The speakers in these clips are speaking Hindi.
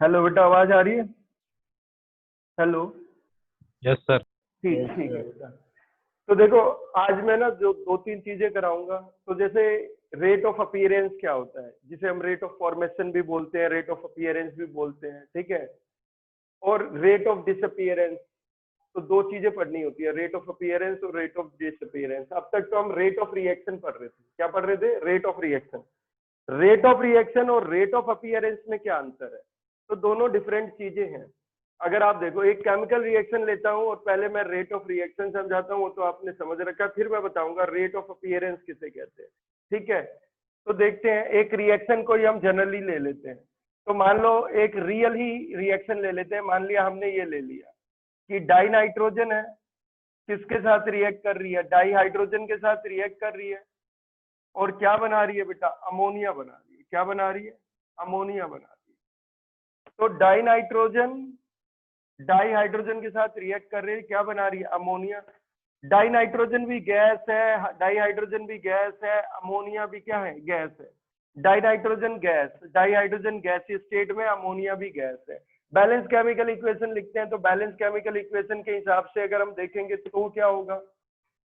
हेलो बेटा, आवाज आ रही है? हेलो। Yes sir. ठीक ठीक है बेटा। तो देखो, आज मैं ना जो दो तीन चीजें कराऊंगा। तो जैसे रेट ऑफ अपीयरेंस क्या होता है, जिसे हम रेट ऑफ फॉर्मेशन भी बोलते हैं, रेट ऑफ अपीयरेंस भी बोलते हैं, ठीक है। और रेट ऑफ डिसअपीयरेंस। तो दो चीजें पढ़नी होती है, रेट ऑफ अपीयरेंस और रेट ऑफ डिसअपीयरेंस। अब तक तो हम रेट ऑफ रिएक्शन पढ़ रहे थे। क्या पढ़ रहे थे? Rate of reaction. Rate of reaction और रेट ऑफ अपीयरेंस में क्या अंतर है? तो दोनों डिफरेंट चीजें हैं। अगर आप देखो, एक केमिकल रिएक्शन लेता हूं और पहले मैं रेट ऑफ रिएक्शन समझाता हूं, वो तो आपने समझ रखा, फिर मैं बताऊंगा रेट ऑफ अपीयरेंस किसे कहते हैं। ठीक है। तो देखते हैं, एक रिएक्शन को ही हम जनरली ले लेते हैं। तो मान लो एक रियल ही रिएक्शन ले लेते हैं। मान लिया हमने ये ले लिया कि डाई नाइट्रोजन है, किसके साथ रिएक्ट कर रही है? डाई हाइड्रोजन के साथ रिएक्ट कर रही है। और क्या बना रही है बेटा? अमोनिया बना रही है। क्या बना रही है? अमोनिया बना रही है। तो डाई नाइट्रोजन डाई हाइड्रोजन के साथ रिएक्ट कर रही है, क्या बना रही है? अमोनिया। डाई नाइट्रोजन भी गैस है, डाई हाइड्रोजन भी गैस है, अमोनिया भी क्या है? गैस है। Die nitrogen gas, di hydrogen गैसीय स्टेट में, अमोनिया भी गैस है। बैलेंस केमिकल इक्वेशन लिखते हैं, तो बैलेंस केमिकल इक्वेशन के हिसाब से अगर हम देखेंगे तो क्या होगा?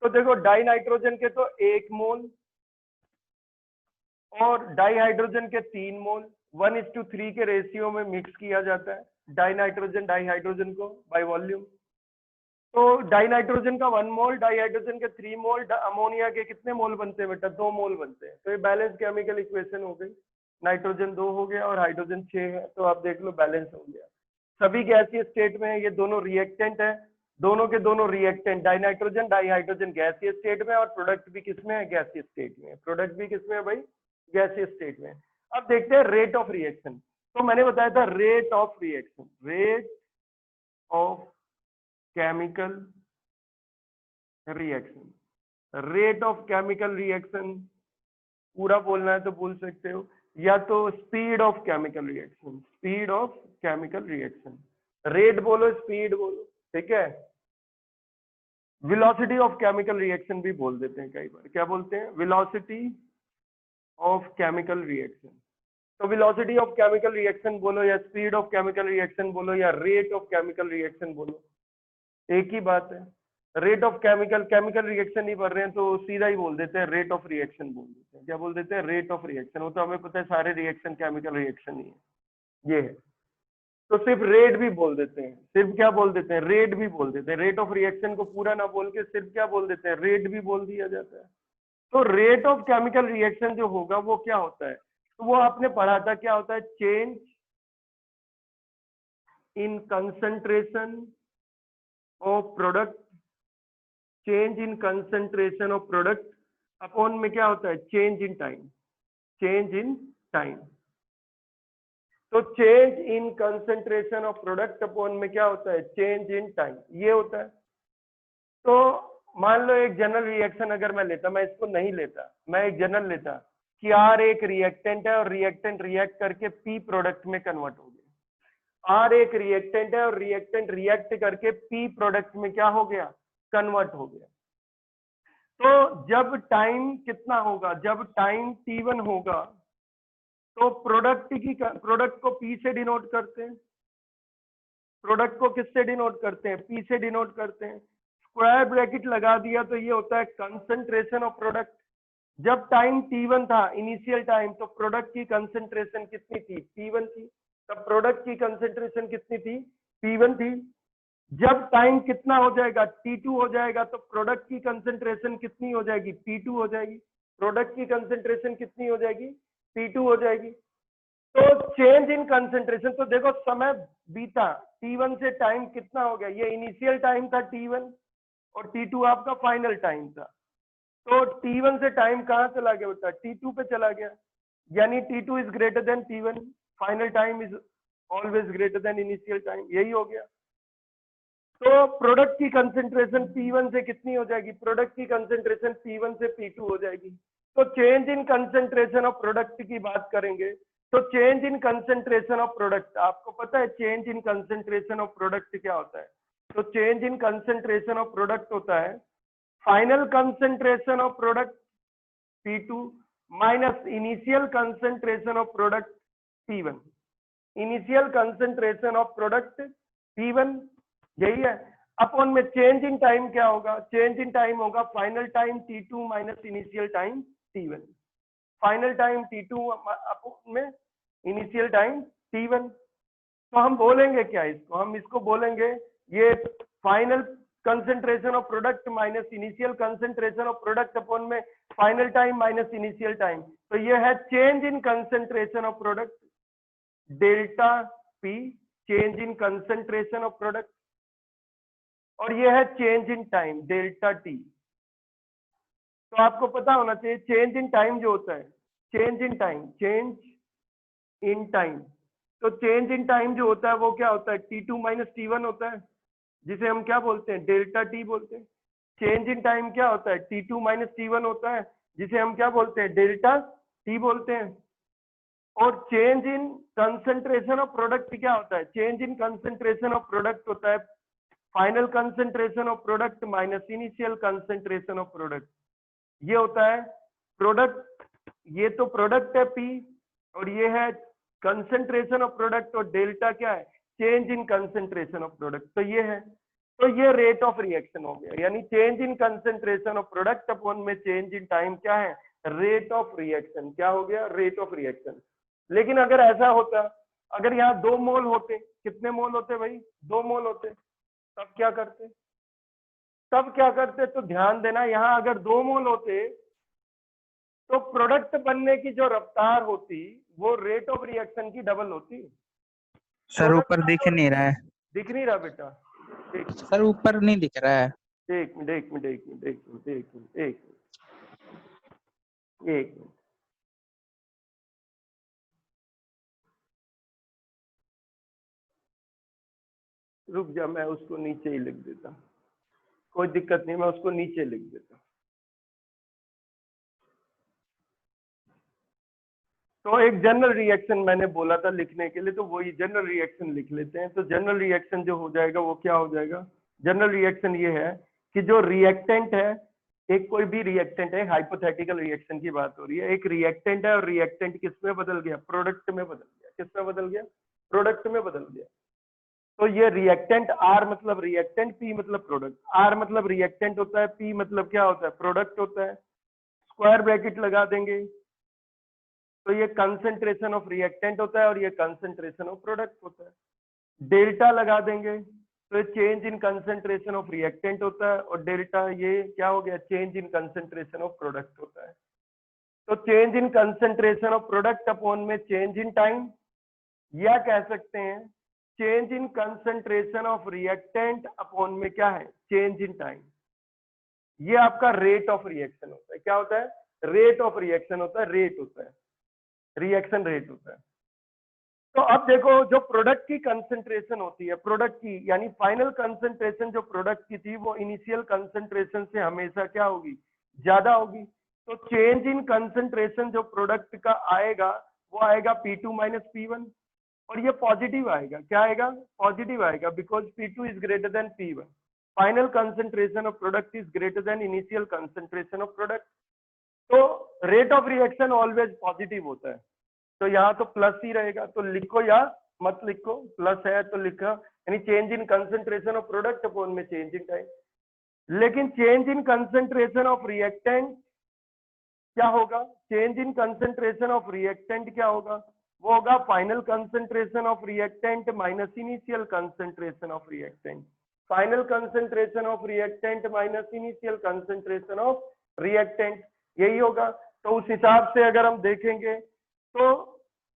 तो देखो, डाई नाइट्रोजन के तो 1 मोल और डाई हाइड्रोजन के 3 मोल 1:3 के रेशियो में मिक्स किया जाता है डाई नाइट्रोजन डाई हाइड्रोजन को बाय वॉल्यूम। तो डाई नाइट्रोजन का 1 मोल, डाई हाइड्रोजन के 3 मोल, अमोनिया के कितने मोल बनते हैं बेटा? 2 मोल बनते हैं। तो ये बैलेंस केमिकल इक्वेशन हो गई। नाइट्रोजन 2 हो गया और हाइड्रोजन 6 है, तो आप देख लो बैलेंस हो गया। सभी गैसीय स्टेट में ये दोनों रिएक्टेंट है। दोनों के दोनों reactant, die nitrogen di hydrogen गैसीय स्टेट में, और प्रोडक्ट भी किसमें है? गैसीय स्टेट में। प्रोडक्ट भी किसमें है भाई? गैसीय स्टेट में। अब देखते हैं रेट ऑफ रिएक्शन। तो मैंने बताया था rate of reaction, rate of chemical reaction. Rate of chemical reaction पूरा बोलना है तो बोल सकते हो, या तो speed of chemical reaction, speed of chemical reaction. Rate बोलो, स्पीड बोलो, ठीक है। वेलोसिटी ऑफ केमिकल रिएक्शन भी बोल देते हैं कई बार। क्या बोलते हैं? Velocity of chemical reaction. तो वेलोसिटी ऑफ केमिकल रिएक्शन बोलो, या स्पीड ऑफ केमिकल रिएक्शन बोलो, या रेट ऑफ केमिकल रिएक्शन बोलो, एक ही बात है। रेट ऑफ केमिकल रिएक्शन नहीं पढ़ रहे हैं तो सीधा ही बोल देते हैं रेट ऑफ रिएक्शन बोल देते हैं। क्या बोल देते हैं? Rate of reaction. वो तो हमें पता है सारे रिएक्शन केमिकल रिएक्शन ही है, ये है। तो सिर्फ रेट भी बोल देते हैं, सिर्फ क्या बोल देते हैं? रेट भी बोल देते हैं। रेट ऑफ रिएक्शन को पूरा ना बोल के सिर्फ क्या बोल देते हैं? रेट भी बोल दिया जाता है। तो रेट ऑफ केमिकल रिएक्शन जो होगा वो क्या होता है? तो वो आपने पढ़ा था, क्या होता है? Change in concentration of product, change in concentration of product upon में क्या होता है? Change in time, change in time. तो change in concentration of product upon में क्या होता है? चेंज इन टाइम, ये होता है। तो मान लो एक जनरल रिएक्शन अगर मैं लेता, मैं इसको नहीं लेता, मैं एक जनरल लेता कि आर एक रिएक्टेंट है और रिएक्टेंट रिएक्ट करके पी प्रोडक्ट में कन्वर्ट हो गया। आर एक रिएक्टेंट है और रिएक्टेंट रिएक्ट करके पी प्रोडक्ट में क्या हो गया? कन्वर्ट हो गया। तो जब टाइम कितना होगा? जब टाइम t1 होगा तो प्रोडक्ट को p से डिनोट करते हैं। प्रोडक्ट को किससे डिनोट करते हैं? p से डिनोट करते हैं। स्क्वायर ब्रैकेट लगा दिया तो ये होता है कंसंट्रेशन ऑफ प्रोडक्ट। जब टाइम t1 था, इनिशियल टाइम, तो प्रोडक्ट की कंसंट्रेशन कितनी थी? p1 थी। तब प्रोडक्ट की कंसंट्रेशन कितनी थी? p1 थी। जब टाइम कितना हो जाएगा? T2 हो जाएगा, तो प्रोडक्ट की कंसंट्रेशन कितनी हो जाएगी? P2 हो जाएगी। प्रोडक्ट की कंसंट्रेशन कितनी हो जाएगी? P2 हो जाएगी। तो चेंज इन कंसंट्रेशन, तो देखो समय बीता, T1 से टाइम कितना हो गया? ये इनिशियल टाइम था T1 और T2 आपका फाइनल टाइम था। तो T1 से टाइम कहाँ चला गया बेटा? T2 पे चला गया। यानी T2 is greater then T1, final time is always greater than initial time, यही हो गया। तो प्रोडक्ट की कंसंट्रेशन P1 से कितनी हो जाएगी? प्रोडक्ट की कंसंट्रेशन P1 से P2 हो जाएगी। तो change in concentration of product की बात करेंगे, तो change in concentration of product, आपको पता है change in concentration of product क्या होता है? तो change in concentration of product होता है final concentration of product P2 minus initial concentration of product P1। Initial concentration of product P1, यही है। अपॉन में चेंज इन टाइम क्या होगा, चेंज इन टाइम होगा final time T2 minus initial time T1। Final time T2 upon में इनिशियल टाइम T1। तो हम बोलेंगे क्या इसको, हम इसको बोलेंगे ये final concentration of product minus initial concentration of product upon में final time minus initial time. तो ये है change in concentration of product delta P, change in concentration of product, और ये है change in time delta T। तो आपको पता होना चाहिए चेंज इन टाइम जो होता है, change in time, change in time, तो चेंज इन टाइम जो होता है वो क्या होता है, T2 माइनस T1 होता है, जिसे हम क्या बोलते हैं, डेल्टा T बोलते हैं। चेंज इन टाइम क्या होता है, T2 माइनस T1 होता है, जिसे हम क्या बोलते हैं, डेल्टा T बोलते हैं। और change in concentration of product क्या होता है, change in concentration of product होता है final concentration of product minus initial concentration of product. ये होता है प्रोडक्ट, ये तो प्रोडक्ट है P, और ये है कंसंट्रेशन ऑफ प्रोडक्ट, और डेल्टा क्या है, change in concentration of product. तो ये है, तो ये रेट ऑफ रिएक्शन हो गया, यानी change in concentration of product upon में चेंज इन टाइम क्या है, रेट ऑफ रिएक्शन। क्या हो गया, रेट ऑफ रिएक्शन। लेकिन अगर ऐसा होता, अगर यहाँ 2 मोल होते, कितने मोल होते भाई, 2 मोल होते, तब क्या करते, तब क्या करते, तो ध्यान देना यहाँ अगर 2 मोल होते तो प्रोडक्ट बनने की जो रफ्तार होती वो रेट ऑफ रिएक्शन की डबल होती। सर ऊपर दिख नहीं रहा है, दिख नहीं रहा बेटा, सर ऊपर नहीं दिख रहा है। एक मिनट एक मिनट एक मिनट एक मिनट एक मिनट एक मिनट एक मिनट, रुक जा, मैं उसको नीचे ही लिख देता, कोई दिक्कत नहीं, मैं उसको नीचे लिख देता। तो एक जनरल रिएक्शन मैंने बोला था लिखने के लिए, तो वही जनरल रिएक्शन लिख लेते हैं। तो जनरल रिएक्शन जो हो जाएगा वो क्या हो जाएगा, जनरल रिएक्शन ये है कि जो रिएक्टेंट है, एक कोई भी रिएक्टेंट है, हाइपोथेटिकल रिएक्शन की बात हो रही है, एक रिएक्टेंट है और रिएक्टेंट किस में बदल गया, प्रोडक्ट में बदल गया। किस में बदल गया, प्रोडक्ट में बदल गया। तो ये रिएक्टेंट R मतलब रिएक्टेंट, P मतलब प्रोडक्ट। R मतलब रिएक्टेंट होता है, P मतलब क्या होता है, प्रोडक्ट होता है। स्क्वायर ब्रैकेट लगा देंगे तो ये कंसंट्रेशन ऑफ रिएक्टेंट होता है और ये कंसंट्रेशन ऑफ प्रोडक्ट होता है। डेल्टा लगा देंगे तो change in concentration of reactant होता है, और डेल्टा ये क्या हो गया, change in concentration of product होता है। तो change in concentration of product upon में चेंज इन टाइम, या कह सकते हैं change in concentration of reactant upon में क्या है, चेंज इन टाइम। ये आपका रेट ऑफ रिएक्शन होता है। क्या होता है, रेट ऑफ रिएक्शन होता है, रेट होता है, रिएक्शन रेट होता है। तो अब देखो जो प्रोडक्ट की कंसंट्रेशन होती है, प्रोडक्ट की यानी फाइनल कंसंट्रेशन जो प्रोडक्ट की थी वो इनिशियल कंसंट्रेशन से हमेशा क्या होगी, ज्यादा होगी। तो चेंज इन कंसंट्रेशन जो प्रोडक्ट का आएगा वो आएगा P2 माइनस P1, और ये पॉजिटिव आएगा। क्या आएगा, पॉजिटिव आएगा, because P2 is greater than P1। Final concentration of product is greater than initial concentration of product. तो rate of reaction always positive होता है। तो यहाँ तो प्लस ही रहेगा, तो लिखो या मत लिखो, प्लस है तो लिखो, यानी change in concentration of product upon में चेंज इन टाइम। लेकिन change in concentration of reactant क्या होगा, change in concentration of reactant क्या होगा, वो होगा final concentration of reactant minus initial concentration of reactant. Final concentration of reactant minus initial concentration of reactant, यही होगा। तो उस हिसाब से अगर हम देखेंगे तो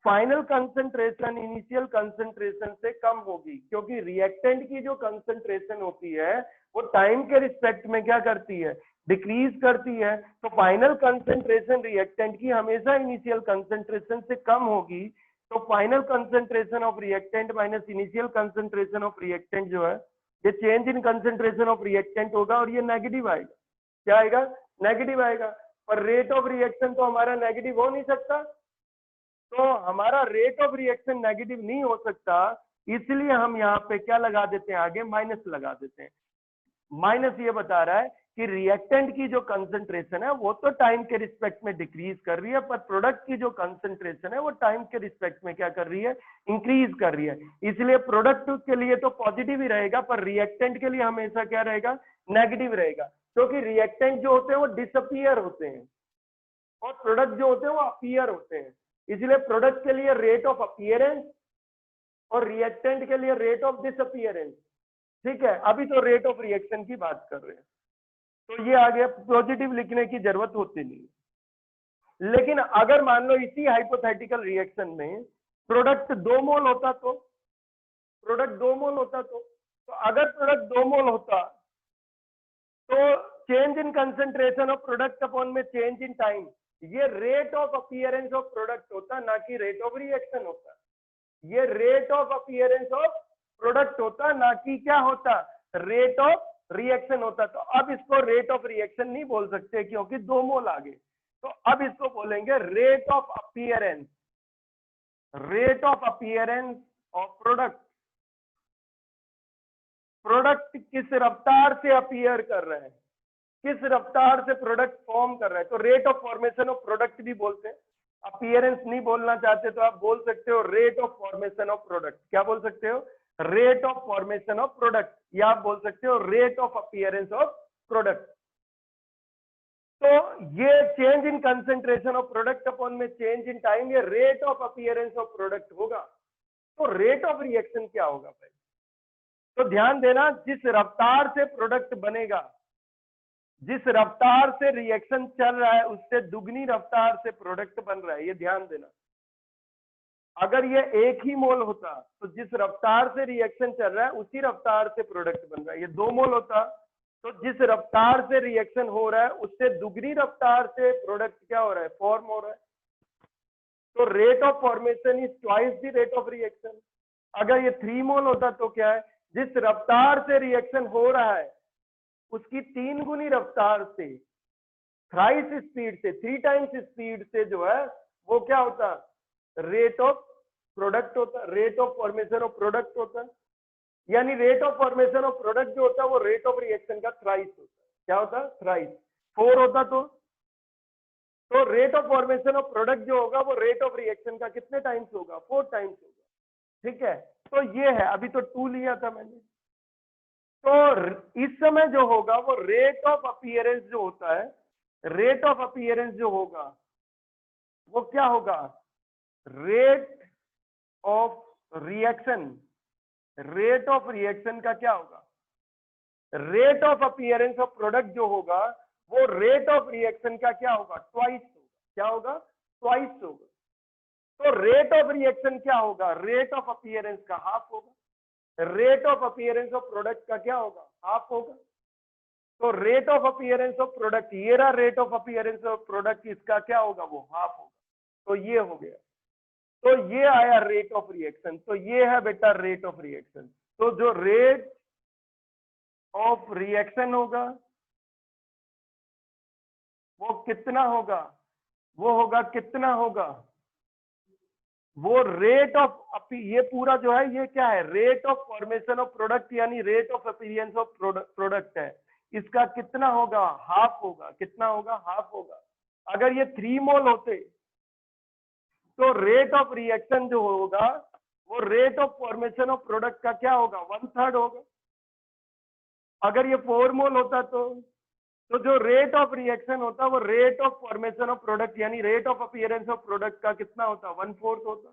फाइनल कंसंट्रेशन इनिशियल कंसंट्रेशन से कम होगी, क्योंकि रिएक्टेंट की जो कंसंट्रेशन होती है वो टाइम के रिस्पेक्ट में क्या करती है, डिक्रीज करती है। तो फाइनल कंसंट्रेशन रिएक्टेंट की हमेशा इनिशियल कंसंट्रेशन से कम होगी। तो final concentration of reactant minus initial concentration of reactant जो है ये change in concentration of reactant होगा, और ये नेगेटिव आएगा। क्या आएगा, नेगेटिव आएगा। पर रेट ऑफ रिएक्शन तो हमारा नेगेटिव हो नहीं सकता, तो हमारा रेट ऑफ रिएक्शन नेगेटिव नहीं हो सकता, इसलिए हम यहाँ पे क्या लगा देते हैं, आगे माइनस लगा देते हैं। माइनस ये बता रहा है कि रिएक्टेंट की जो कंसंट्रेशन है वो तो टाइम के रिस्पेक्ट में डिक्रीज कर रही है, पर प्रोडक्ट की जो कंसंट्रेशन है वो टाइम के रिस्पेक्ट में क्या कर रही है, इंक्रीज कर रही है। इसलिए प्रोडक्ट के लिए तो पॉजिटिव ही रहेगा, पर रिएक्टेंट के लिए हमेशा क्या रहेगा, नेगेटिव रहेगा, क्योंकि रिएक्टेंट जो होते हैं वो डिसअपियर होते हैं और प्रोडक्ट जो होते हैं वो अपीयर होते हैं। इसलिए प्रोडक्ट के लिए रेट ऑफ अपीयरेंस और रिएक्टेंट के लिए रेट ऑफ डिसअपियरेंस। ठीक है, अभी तो रेट ऑफ रिएक्शन की बात कर रहे हैं, तो ये आ गया, पॉजिटिव लिखने की जरूरत होती नहीं। लेकिन अगर मान लो इसी हाइपोथेटिकल रिएक्शन में प्रोडक्ट 2 मोल होता तो, प्रोडक्ट 2 मोल होता तो अगर प्रोडक्ट 2 मोल होता तो change in concentration of product upon में चेंज इन टाइम, ये rate of appearance of product होता, ना कि रेट ऑफ रिएक्शन होता। ये rate of appearance of product होता, ना कि क्या होता, रेट ऑफ रिएक्शन होता। तो अब इसको रेट ऑफ रिएक्शन नहीं बोल सकते क्योंकि 2 मोल आ गए, तो अब इसको बोलेंगे rate of appearance, rate of appearance of product. Product किस रफ्तार से अपीयर कर रहा है, किस रफ्तार से प्रोडक्ट फॉर्म कर रहा है, तो rate of formation of product भी बोलते हैं। अपीयरेंस नहीं बोलना चाहते तो आप बोल सकते हो rate of formation of product. क्या बोल सकते हो, rate of formation of product, या आप बोल सकते हो rate of appearance of product. तो ये change in concentration of product upon में चेंज इन टाइम, ये rate of appearance of product होगा। तो रेट ऑफ रिएक्शन क्या होगा भाई, तो ध्यान देना, जिस रफ्तार से प्रोडक्ट बनेगा, जिस रफ्तार से रिएक्शन चल रहा है उससे दुगनी रफ्तार से प्रोडक्ट बन रहा है, ये ध्यान देना। अगर ये 1 ही मोल होता तो जिस रफ्तार से रिएक्शन चल रहा है उसी रफ्तार से प्रोडक्ट बन रहा है। ये 2 मोल होता तो जिस रफ्तार से रिएक्शन हो रहा है उससे दुगनी रफ्तार से प्रोडक्ट क्या हो रहा है, फॉर्म हो रहा है। तो rate of formation is twice the rate of reaction. अगर ये 3 मोल होता तो क्या है, जिस रफ्तार से रिएक्शन हो रहा है उसकी 3 गुनी रफ्तार से, थ्राइस स्पीड से, 3 टाइम्स स्पीड से जो है वो क्या होता, रेट ऑफ प्रोडक्ट होता, rate of formation of product होता। यानी rate of formation of product जो होता है वो रेट ऑफ रिएक्शन का थ्राइस होता है। क्या होता, थ्राइस। 4 होता तो rate of formation of product जो होगा वो रेट ऑफ रिएक्शन का कितने टाइम्स होगा, 4 टाइम्स होगा। ठीक है, तो ये है, अभी तो 2 लिया था मैंने। तो इस समय जो होगा वो रेट ऑफ अपीयरेंस जो होता है, रेट ऑफ अपीयरेंस जो होगा वो क्या होगा, rate of reaction, rate of reaction का क्या होगा, rate of appearance of product जो होगा वो रेट ऑफ रिएक्शन का क्या होगा, ट्वाइस होगा। क्या होगा, ट्वाइस होगा। तो रेट ऑफ रिएक्शन क्या होगा, रेट ऑफ अपीयरेंस का हाफ होगा। Rate of appearance of product का क्या होगा, हाफ होगा। तो rate of appearance of product, ये रहा rate of appearance of product, इसका क्या होगा, वो हाफ होगा। तो ये हो गया, तो ये आया रेट ऑफ रिएक्शन। तो ये है बेटा रेट ऑफ रिएक्शन। तो जो रेट ऑफ रिएक्शन होगा वो कितना होगा, वो होगा कितना होगा, वो रेट ऑफ, ये पूरा जो है ये क्या है, rate of formation of product यानी rate of appearance of product है। इसका कितना होगा, हाफ होगा। कितना होगा, हाफ होगा। अगर ये 3 मोल होते तो रेट ऑफ रिएक्शन जो होगा वो rate of formation of product का क्या होगा, 1/3 होगा। अगर ये 4 मोल होता तो जो रेट ऑफ रिएक्शन होता वो rate of formation of product यानी rate of appearance of product का कितना होता, 1/4 होता।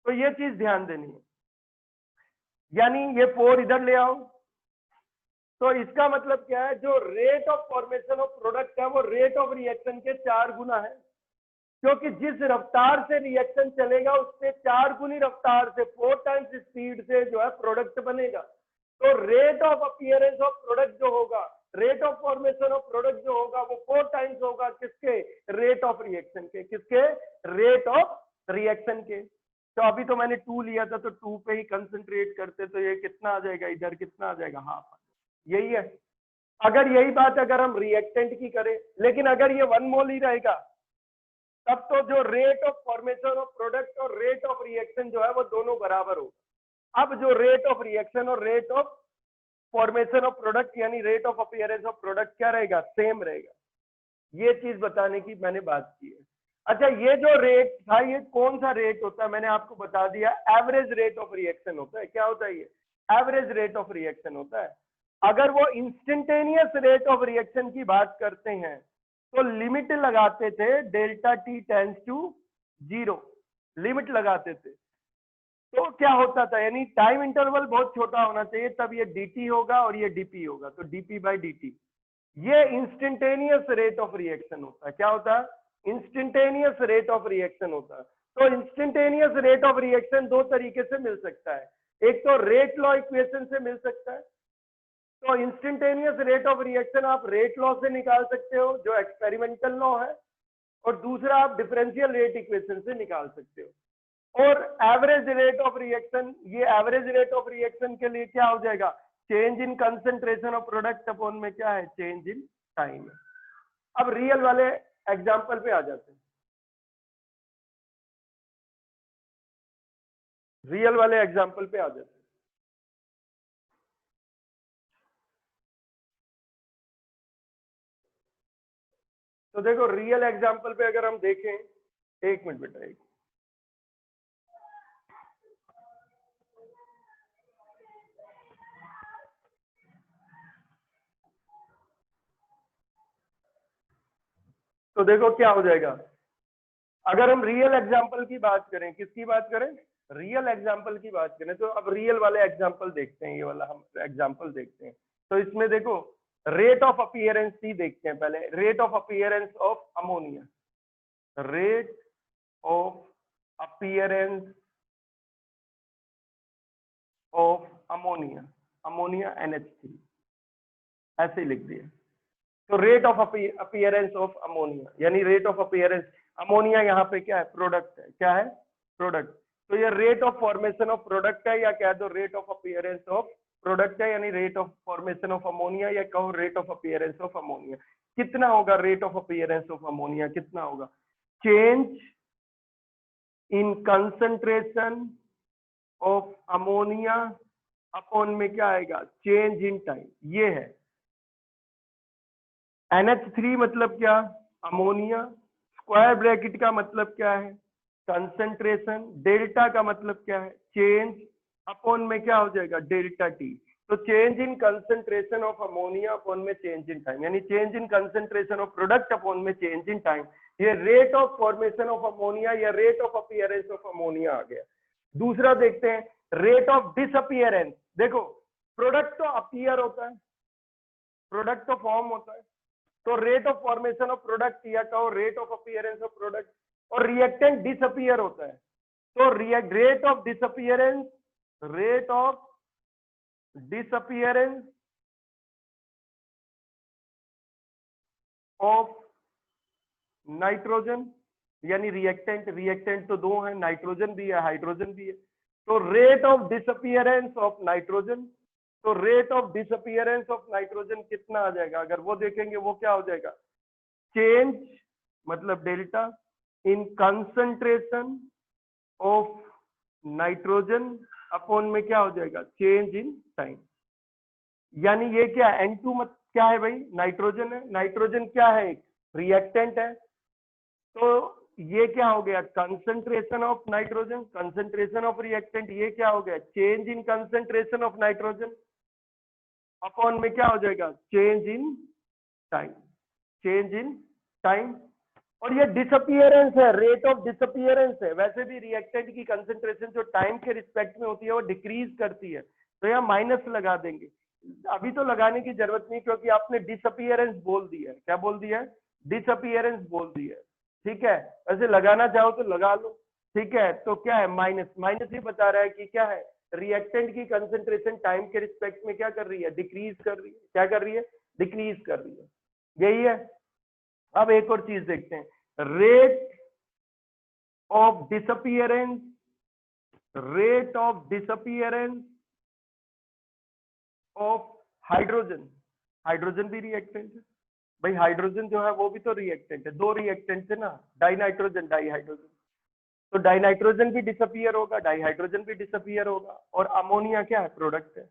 तो ये चीज ध्यान देनी है। यानी ये 4 इधर ले आओ, तो इसका मतलब क्या है, जो rate of formation of product है वो रेट ऑफ रिएक्शन के 4 गुना है, क्योंकि जिस रफ्तार से रिएक्शन चलेगा उससे 4 गुनी रफ्तार से, 4 टाइम्स स्पीड से जो है प्रोडक्ट बनेगा। तो rate of appearance of product जो होगा, rate of formation of product जो होगा वो 4 टाइम्स होगा किसके, रेट ऑफ रिएक्शन के। किसके, रेट ऑफ रिएक्शन के। तो अभी तो मैंने 2 लिया था तो 2 पे ही कंसंट्रेट करते, तो ये कितना आ जाएगा, इधर कितना आ जाएगा, हाफ। यही है। अगर यही बात अगर हम रिएक्टेंट की करें, लेकिन अगर ये 1 मोल ही रहेगा तब तो जो rate of formation of product और रेट ऑफ रिएक्शन जो है वो दोनों बराबर होगा। अब जो रेट ऑफ रिएक्शन और rate of formation of product यानी rate of appearance of product क्या रहेगा, सेम रहेगा। ये चीज बताने की मैंने बात की है। अच्छा, ये जो रेट था ये कौन सा रेट होता है, मैंने आपको बता दिया, एवरेज रेट ऑफ रिएक्शन होता है। क्या होता है ये, एवरेज रेट ऑफ रिएक्शन होता है। अगर वो इंस्टेंटेनियस रेट ऑफ रिएक्शन की बात करते हैं तो लिमिट लगाते थे delta T tends to 0, limit लगाते थे। तो क्या होता था, यानी टाइम इंटरवल बहुत छोटा होना चाहिए, तब ये dt होगा और ये dp होगा, तो dp बाई dt। ये इंस्टेंटेनियस रेट ऑफ रिएक्शन होता है। क्या होता है, इंस्टेंटेनियस रेट ऑफ रिएक्शन होता है। तो इंस्टेंटेनियस रेट ऑफ रिएक्शन दो तरीके से मिल सकता है, एक तो रेट लॉ इक्वेशन से मिल सकता है। तो इंस्टेंटेनियस रेट ऑफ रिएक्शन आप रेट लॉ से निकाल सकते हो जो एक्सपेरिमेंटल लॉ है, और दूसरा आप डिफरेंशियल रेट इक्वेशन से निकाल सकते हो। और एवरेज रेट ऑफ रिएक्शन, ये एवरेज रेट ऑफ रिएक्शन के लिए क्या हो जाएगा, change in concentration of product upon में क्या है, चेंज इन टाइम। अब रियल वाले एग्जांपल पे आ जाते हैं। रियल वाले एग्जांपल पे आ जाते हैं। तो देखो रियल एग्जांपल पे अगर हम देखें, एक मिनट बेटा, एक तो देखो क्या हो जाएगा। अगर हम रियल एग्जांपल की बात करें, किसकी बात करें, रियल एग्जांपल की बात करें, तो अब रियल वाले एग्जांपल देखते हैं, ये वाला हम एग्जांपल देखते हैं। तो इसमें देखो रेट ऑफ अपीयरेंस ही देखते हैं पहले, rate of appearance of ammonia, rate of appearance of ammonia, ammonia NH3 ऐसे ही लिख दिया। तो rate of appearance of ammonia यानी रेट ऑफ अपीयरेंस, अमोनिया यहाँ पे क्या है, प्रोडक्ट है, क्या है, प्रोडक्ट। तो ये rate of formation of product है, या कह दो rate of appearance of product है, यानी rate of formation of ammonia, या कहो rate of appearance of ammonia. कितना होगा rate of appearance of ammonia, कितना होगा, change in concentration of ammonia upon में क्या आएगा, चेंज इन टाइम। ये है NH3 मतलब क्या, अमोनिया, स्क्वायर ब्रैकेट का मतलब क्या है, कंसंट्रेशन, डेल्टा का मतलब क्या है, चेंज, अपॉन में क्या हो जाएगा, डेल्टा टी। तो change in concentration of ammonia upon में चेंज इन टाइम, यानी change in concentration of product upon में चेंज इन टाइम। ये rate of formation of ammonia या rate of appearance of ammonia आ गया। दूसरा देखते हैं रेट ऑफ डिसअपीयरेंस। देखो प्रोडक्ट तो अपीयर होता है, प्रोडक्ट तो फॉर्म होता है, तो rate of formation of product या कहो rate of appearance of product, और रिएक्टेंट डिसअपीयर होता है, तो rate of disappearance, rate of disappearance of nitrogen, यानी रिएक्टेंट, रिएक्टेंट तो दो है, नाइट्रोजन भी है हाइड्रोजन भी है। तो rate of disappearance of nitrogen, तो rate of disappearance of nitrogen कितना आ जाएगा, अगर वो देखेंगे वो क्या हो जाएगा, चेंज मतलब delta in concentration of nitrogen upon में क्या हो जाएगा, चेंज इन टाइम। यानी ये क्या है, N2 मत क्या है भाई, नाइट्रोजन है, नाइट्रोजन क्या है, एक रिएक्टेंट है, तो ये क्या हो गया, concentration of nitrogen, concentration of reactant, ये क्या हो गया, change in concentration of nitrogen upon में क्या हो जाएगा, change in time, change in time. और ये डिसअपीयरेंस है, रेट ऑफ डिसअपीयरेंस है। वैसे भी रिएक्टेंट की कंसंट्रेशन जो टाइम के रिस्पेक्ट में होती है वो डिक्रीज करती है, तो यहाँ माइनस लगा देंगे। अभी तो लगाने की जरूरत नहीं क्योंकि आपने डिसअपीयरेंस बोल दिया है, क्या बोल दिया है, डिसअपीयरेंस बोल दिया है, ठीक है। वैसे लगाना चाहो तो लगा लो, ठीक है। तो क्या है, माइनस, माइनस ही बता रहा है कि क्या है, रिएक्टेंट की कंसंट्रेशन टाइम के रिस्पेक्ट में क्या कर रही है, डिक्रीज कर रही है, क्या कर रही है, डिक्रीज कर रही है, यही है। अब एक और चीज देखते हैं, rate of disappearance, rate of disappearance of hydrogen, hydrogen भी रिएक्टेंट है भाई, हाइड्रोजन जो है वो भी तो रिएक्टेंट है, दो रिएक्टेंट है ना, डाइनाइट्रोजन डाइहाइड्रोजन, तो डाइनाइट्रोजन भी डिसअपीयर होगा, डाइहाइड्रोजन भी डिसअपीयर होगा, और अमोनिया क्या है, प्रोडक्ट है।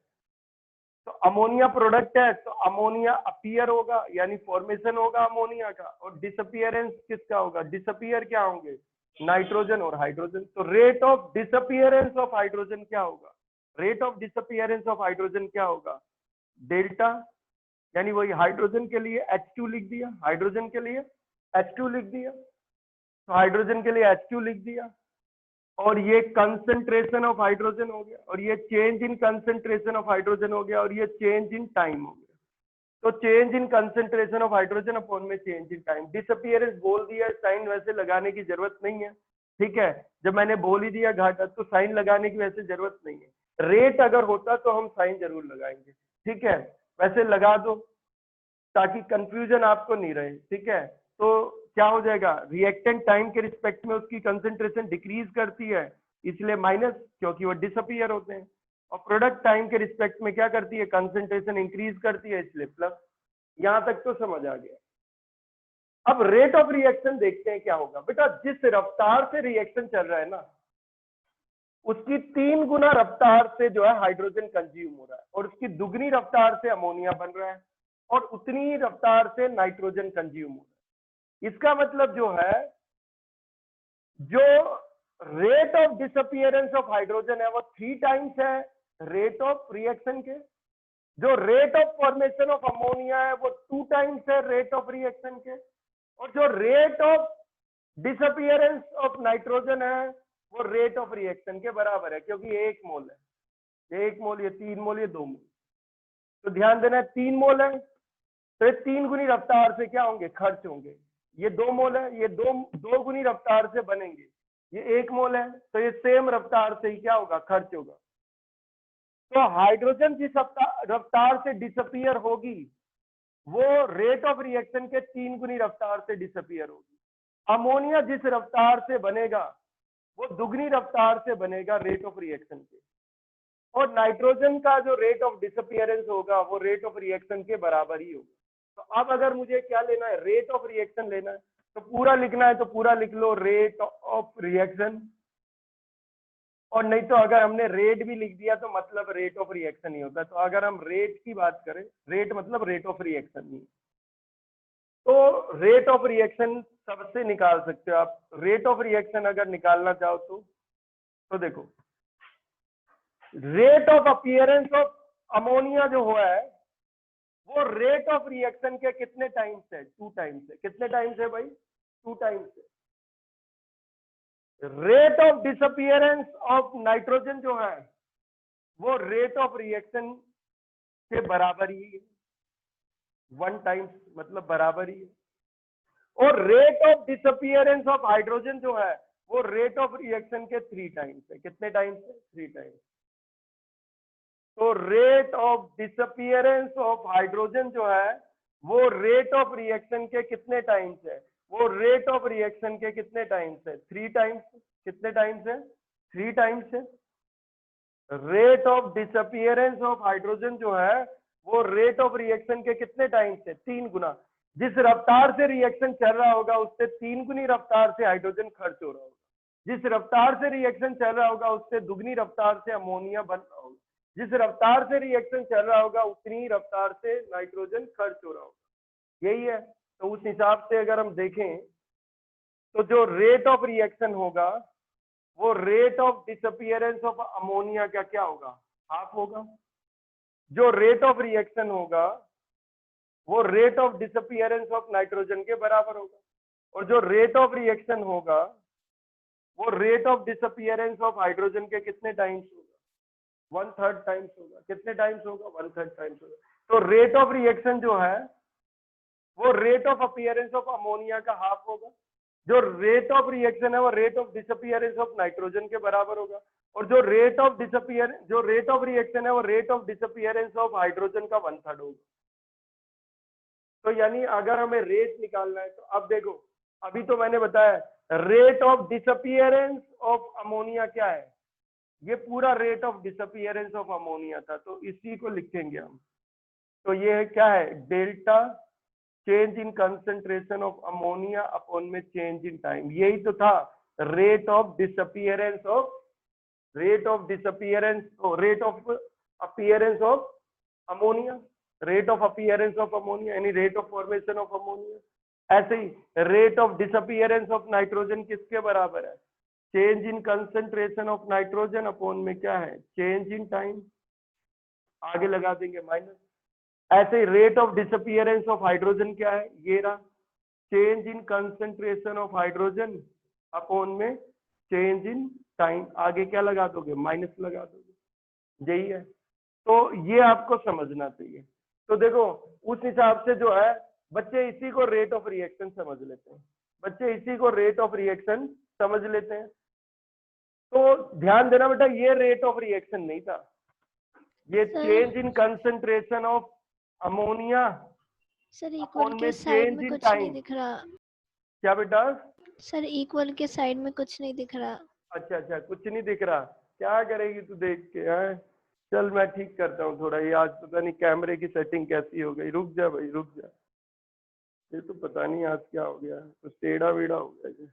तो अमोनिया प्रोडक्ट है तो अमोनिया अपीयर होगा यानी फॉर्मेशन होगा अमोनिया का, और डिसअपियरेंस किसका होगा, डिसअपियर क्या होंगे, नाइट्रोजन और हाइड्रोजन। तो rate of disappearance of hydrogen क्या होगा, rate of disappearance of hydrogen क्या होगा, डेल्टा, यानी वही हाइड्रोजन के लिए H2 लिख दिया, हाइड्रोजन के लिए H2 लिख दिया, तो हाइड्रोजन के लिए H2 लिख दिया, और ये कंसंट्रेशन ऑफ हाइड्रोजन हो गया, और ये change in concentration of hydrogen हो गया, और ये चेंज इन टाइम हो गया। तो change in concentration of hydrogen upon में चेंज इन टाइम। डिसअपियरेंस बोल दिया, साइन वैसे लगाने की जरूरत नहीं है, ठीक है, जब मैंने बोल ही दिया घाटा तो साइन लगाने की वैसे जरूरत नहीं है। रेट अगर होता तो हम साइन जरूर लगाएंगे, ठीक है, वैसे लगा दो ताकि कंफ्यूजन आपको नहीं रहे, ठीक है। तो क्या हो जाएगा, रिएक्टेंट टाइम के रिस्पेक्ट में उसकी कंसंट्रेशन डिक्रीज करती है इसलिए माइनस, क्योंकि वो डिसअपियर होते हैं, और प्रोडक्ट टाइम के रिस्पेक्ट में क्या करती है, कंसंट्रेशन इंक्रीज करती है इसलिए प्लस। यहां तक तो समझ आ गया। अब रेट ऑफ रिएक्शन देखते हैं क्या होगा। बेटा जिस रफ्तार से रिएक्शन चल रहा है ना, उसकी 3 गुना रफ्तार से जो है हाइड्रोजन कंज्यूम हो रहा है, और उसकी दुगनी रफ्तार से अमोनिया बन रहा है, और उतनी ही रफ्तार से नाइट्रोजन कंज्यूम हो रहा है। इसका मतलब जो है, जो rate of disappearance of hydrogen है वो 3 टाइम्स है रेट ऑफ रिएक्शन के, जो rate of formation of ammonia है वो 2 टाइम्स है रेट ऑफ रिएक्शन के, और जो rate of disappearance of nitrogen है वो रेट ऑफ रिएक्शन के बराबर है, क्योंकि ये 1 मोल है, 1 मोल, ये 3 मोल, ये 2 मोल। तो ध्यान देना 3 मोल है तो ये 3 गुनी रफ्तार से क्या होंगे, खर्च होंगे। ये 2 मोल है, ये 2 गुनी रफ्तार से बनेंगे। ये 1 मोल है तो ये सेम रफ्तार से ही क्या होगा, खर्च होगा। तो हाइड्रोजन जिस रफ्तार से डिसअपियर होगी वो रेट ऑफ रिएक्शन के 3 गुनी रफ्तार से डिसअपियर होगी। अमोनिया जिस रफ्तार से बनेगा वो दुगनी रफ्तार से बनेगा रेट ऑफ रिएक्शन के, और नाइट्रोजन का जो रेट ऑफ डिसअपियरेंस होगा वो रेट ऑफ रिएक्शन के बराबर ही होगा। तो अब अगर मुझे क्या लेना है, रेट ऑफ रिएक्शन लेना है, तो पूरा लिखना है तो पूरा लिख लो रेट ऑफ रिएक्शन, और नहीं तो अगर हमने रेट भी लिख दिया तो मतलब रेट ऑफ रिएक्शन ही होता है। तो अगर हम रेट की बात करें, रेट मतलब रेट ऑफ रिएक्शन नहीं, तो रेट ऑफ रिएक्शन सबसे निकाल सकते हो आप। रेट ऑफ रिएक्शन अगर निकालना चाहो तो देखो, rate of appearance of ammonia जो हुआ है वो रेट ऑफ रिएक्शन के कितने टाइम्स है, 2 टाइम्स है। कितने टाइम्स है भाई, 2 टाइम्स है। Rate of disappearance of nitrogen जो है वो रेट ऑफ रिएक्शन के बराबर ही है, 1 टाइम्स मतलब बराबर ही है। और rate of disappearance of hydrogen जो है वो रेट ऑफ रिएक्शन के 3 टाइम्स है। कितने टाइम्स है, 3 टाइम्स। तो rate of disappearance of hydrogen जो है वो रेट ऑफ रिएक्शन के कितने टाइम्स है, वो रेट ऑफ रिएक्शन के कितने टाइम्स है, 3 टाइम्स। कितने टाइम्स है, 3 टाइम्स है। Rate of disappearance of hydrogen जो है वो रेट ऑफ रिएक्शन के कितने टाइम्स है, 3 गुना। जिस रफ्तार से रिएक्शन चल रहा होगा उससे 3 गुनी रफ्तार से हाइड्रोजन खर्च हो रहा होगा। जिस रफ्तार से रिएक्शन चल रहा होगा उससे दुगनी रफ्तार से अमोनिया बन रहा होगा। जिस रफ्तार से रिएक्शन चल रहा होगा उतनी ही रफ्तार से नाइट्रोजन खर्च हो रहा होगा। यही है। तो उस हिसाब से अगर हम देखें तो जो रेट ऑफ रिएक्शन होगा वो rate of disappearance of ammonia का क्या होगा, हाफ होगा। जो रेट ऑफ रिएक्शन होगा वो rate of disappearance of nitrogen के बराबर होगा, और जो रेट ऑफ रिएक्शन होगा वो rate of disappearance of hydrogen के कितने टाइम्स होगा, 1/3 टाइम्स होगा। कितने टाइम्स होगा, 1/3 टाइम्स होगा। तो रेट ऑफ रिएक्शन जो है वो rate of appearance of ammonia का हाफ होगा। जो रेट ऑफ रिएक्शन है वो rate of disappearance of nitrogen के बराबर होगा, और जो रेट ऑफ रिएक्शन है वो rate of disappearance of hydrogen का 1/3 होगा। तो यानी अगर हमें रेट निकालना है तो अब देखो, अभी तो मैंने बताया rate of disappearance of ammonia क्या है, ये पूरा rate of disappearance of ammonia था, तो इसी को लिखेंगे हम। तो ये क्या है, delta change in concentration of ammonia upon में चेंज इन टाइम। यही तो था rate of disappearance of appearance of ammonia, rate of appearance of ammonia यानी rate of formation of ammonia. ऐसे ही rate of disappearance of nitrogen किसके बराबर है, change in concentration of nitrogen upon में क्या है, चेंज इन टाइम, आगे लगा देंगे माइनस। ऐसे ही rate of disappearance of hydrogen क्या है, ये रहा, change in concentration of hydrogen upon में चेंज इन टाइम, आगे क्या लगा दोगे, माइनस लगा दोगे, यही है। तो ये आपको समझना चाहिए। तो देखो उस हिसाब से जो है बच्चे इसी को रेट ऑफ रिएक्शन समझ लेते हैं, बच्चे इसी को रेट ऑफ रिएक्शन समझ लेते हैं। तो ध्यान देना बेटा, ये रेट ऑफ रिएक्शन नहीं था, ये change in concentration of ammonia sir equal upon के में साइड चेंज में इन कुछ नहीं टाइम। दिख रहा। क्या बेटा, सर इक्वल के साइड में कुछ नहीं दिख रहा। अच्छा अच्छा, कुछ नहीं दिख रहा, क्या करेगी तू देख के है? चल मैं ठीक करता हूँ थोड़ा, ये आज पता नहीं कैमरे की सेटिंग कैसी हो गई, रुक जा भाई रुक जा, ये तो पता नहीं आज क्या हो गया, कुछ टेढ़ा वेढ़ा हो गया ये।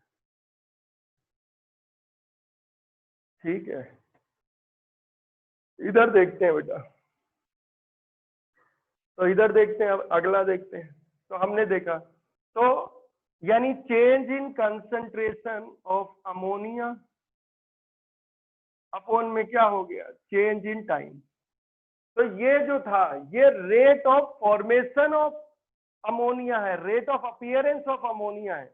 ठीक है, इधर देखते हैं बेटा, तो इधर देखते हैं, अब अगला देखते हैं। तो हमने देखा, तो यानी change in concentration of ammonia upon में क्या हो गया, चेंज इन टाइम। तो ये जो था ये rate of formation of ammonia है, rate of appearance of ammonia है,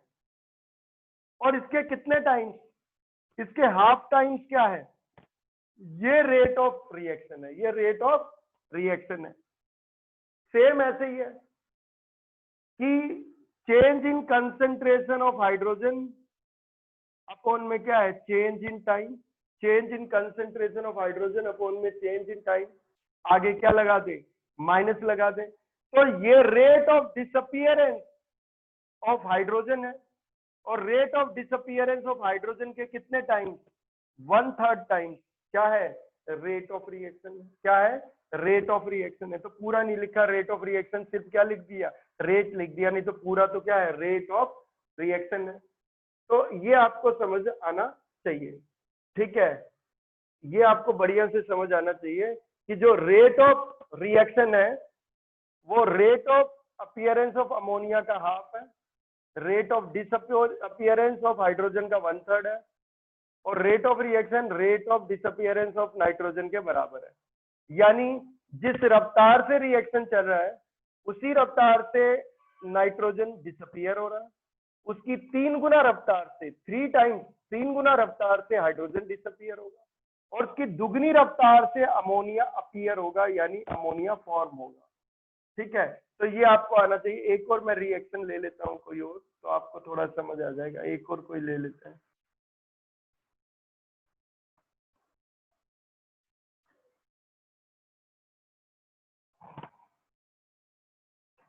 और इसके कितने टाइम्स, इसके हाफ टाइम्स क्या है, ये रेट ऑफ रिएक्शन है, ये रेट ऑफ रिएक्शन है। सेम ऐसे ही है कि change in concentration of hydrogen upon में क्या है, change in time, change in concentration of hydrogen upon में चेंज इन टाइम, आगे क्या लगा दे, माइनस लगा दे। तो ये rate of disappearance of hydrogen है, और rate of disappearance of hydrogen के कितने टाइम्स, 1/3 टाइम्स क्या है, रेट ऑफ रिएक्शन है। क्या है, रेट ऑफ रिएक्शन है। तो पूरा नहीं लिखा रेट ऑफ रिएक्शन, सिर्फ क्या लिख दिया, रेट लिख दिया, नहीं तो पूरा तो क्या है, रेट ऑफ रिएक्शन है। तो ये आपको समझ आना चाहिए, ठीक है, ये आपको बढ़िया से समझ आना चाहिए कि जो रेट ऑफ रिएक्शन है वो rate of appearance of ammonia का हाफ है, rate of disappearance of hydrogen का 1/3 है, और rate of reaction rate of disappearance of nitrogen के बराबर है। यानी जिस रफ्तार से रिएक्शन चल रहा है उसी रफ्तार से नाइट्रोजन डिसअपीयर हो रहा है, उसकी 3 गुना रफ्तार से, 3 टाइम्स 3 गुना रफ्तार से हाइड्रोजन डिसअपीयर होगा, और उसकी दुगनी रफ्तार से अमोनिया अपीयर होगा, यानी अमोनिया फॉर्म होगा। ठीक है, तो ये आपको आना चाहिए। एक और मैं रिएक्शन ले लेता हूँ कोई और, तो आपको थोड़ा समझ आ जाएगा। एक और कोई ले लेते हैं।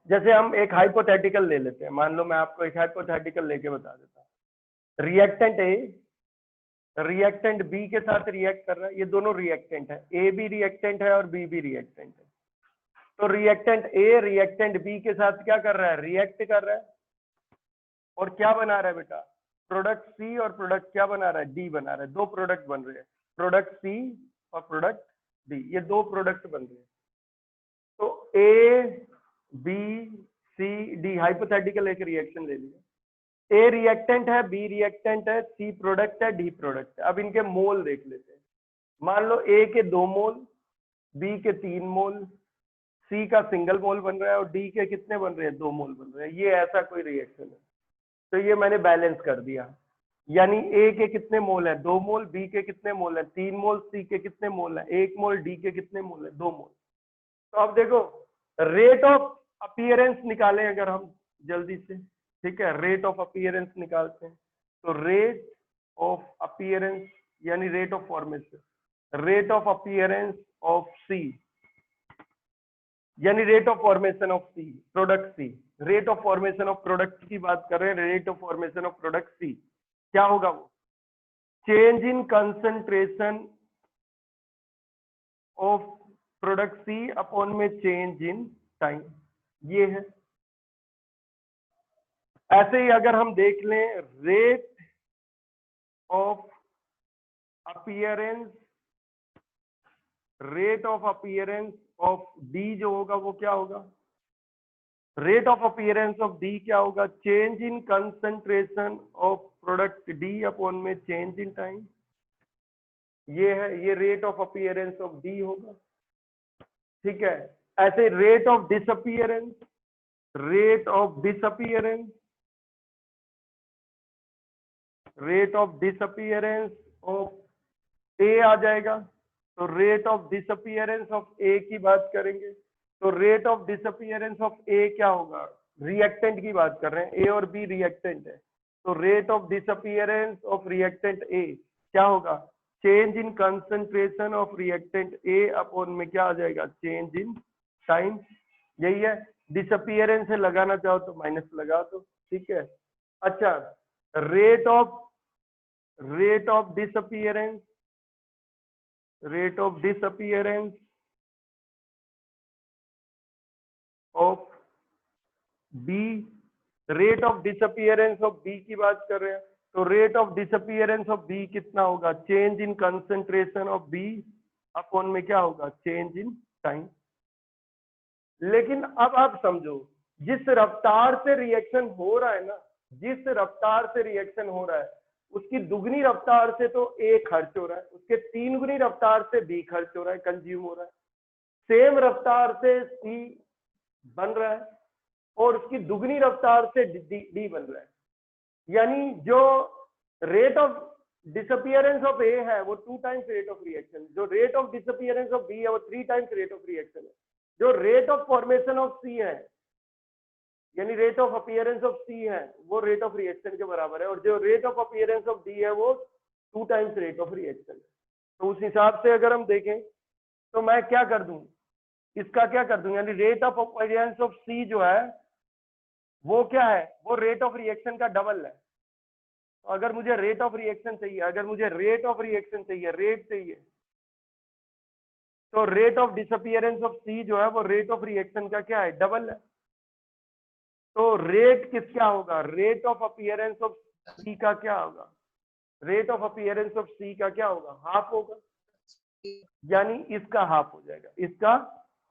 जैसे हम एक हाइपोथेटिकल ले लेते हैं, मान लो मैं आपको एक हाइपोथेटिकल लेके बता देता हूँ। रिएक्टेंट ए रिएक्टेंट बी के साथ रिएक्ट कर रहा है, ये दोनों रिएक्टेंट है, ए भी रिएक्टेंट है और बी भी रिएक्टेंट है। तो रिएक्टेंट ए रिएक्टेंट बी के साथ क्या कर रहा है, रिएक्ट कर रहा है, और क्या बना रहा है बेटा, प्रोडक्ट सी और प्रोडक्ट क्या बना रहा है, डी बना रहा है। दो प्रोडक्ट बन रहे हैं, प्रोडक्ट सी और प्रोडक्ट डी, ये दो प्रोडक्ट बन रहे हैं। तो A B C D hypothetical एक रिएक्शन ले लिया, ए रिएक्टेंट है, बी रिएक्टेंट है, सी प्रोडक्ट है, डी प्रोडक्ट है। अब इनके मोल देख लेते हैं। मान लो ए के 2 मोल, बी के 3 मोल, सी का सिंगल मोल बन रहा है, और डी के कितने बन रहे हैं, 2 मोल बन रहे हैं। ये ऐसा कोई रिएक्शन है। तो ये मैंने बैलेंस कर दिया, यानी ए के कितने मोल है, 2 मोल, बी के कितने मोल है, 3 मोल, सी के कितने मोल है, 1 मोल, डी के कितने मोल है, 2 मोल। तो अब देखो रेट ऑफ अपीयरेंस निकालें अगर हम जल्दी से, ठीक है, रेट ऑफ अपीयरेंस निकालते हैं। तो रेट ऑफ अपीयरेंस यानी rate of formation, rate of appearance of C यानी rate of formation of C, product C, rate of formation of product की बात कर रहे हैं, rate of formation of product C क्या होगा, वो change in concentration of product C upon में चेंज इन टाइम, ये है। ऐसे ही अगर हम देख लें rate of appearance rate of appearance of D जो होगा वो क्या होगा, rate of appearance of D क्या होगा, change in concentration of product D upon में चेंज इन टाइम। ये है, ये rate of appearance of D होगा। ठीक है, ऐसे rate of disappearance, rate of disappearance, rate of disappearance of A आ जाएगा। तो rate of disappearance of A की बात करेंगे, तो rate of disappearance of A क्या होगा, रिएक्टेंट की बात कर रहे हैं, ए और बी रिएक्टेंट है, तो rate of disappearance of reactant A क्या होगा, change in concentration of reactant A upon में क्या आ जाएगा, चेंज इन टाइम। यही है, डिसअपीयरेंस से लगाना चाहो तो माइनस लगा दो। ठीक है, अच्छा, rate of disappearance, rate of disappearance of B, rate of disappearance of B की बात कर रहे हैं, तो rate of disappearance of B कितना होगा, change in concentration of B upon में क्या होगा, चेंज इन टाइम। लेकिन अब आप समझो, जिस रफ्तार से रिएक्शन हो रहा है ना, जिस रफ्तार से रिएक्शन हो रहा है उसकी दुगनी रफ्तार से तो ए खर्च हो रहा है, उसके 3 गुनी रफ्तार से बी खर्च हो रहा है, कंज्यूम हो रहा है, सेम रफ्तार से सी बन रहा है और उसकी दुगनी रफ्तार से डी बन रहा है। यानी जो rate of disappearance of A है वो 2 टाइम्स रेट ऑफ रिएक्शन, जो rate of disappearance of B है वो 3 टाइम्स रेट ऑफ रिएक्शन है, जो rate of formation of C है यानी rate of appearance of C है वो रेट ऑफ रिएक्शन के बराबर है, और जो rate of appearance of D है वो 2 टाइम्स रेट ऑफ रिएक्शन है। तो उस हिसाब से अगर हम देखें तो मैं क्या कर दूं, इसका क्या कर दूं, यानी rate of appearance of C जो है वो क्या है, वो रेट ऑफ रिएक्शन का डबल है। तो अगर मुझे रेट ऑफ रिएक्शन चाहिए, अगर मुझे रेट ऑफ रिएक्शन चाहिए, रेट चाहिए, तो rate of disappearance of C जो है वो रेट ऑफ रिएक्शन का क्या है, डबल है। तो रेट किसका होगा, रेट ऑफ अपीयरेंस ऑफ सी का क्या होगा, रेट ऑफ अपीयरेंस ऑफ सी का क्या होगा, हाफ होगा, यानी इसका हाफ हो जाएगा, इसका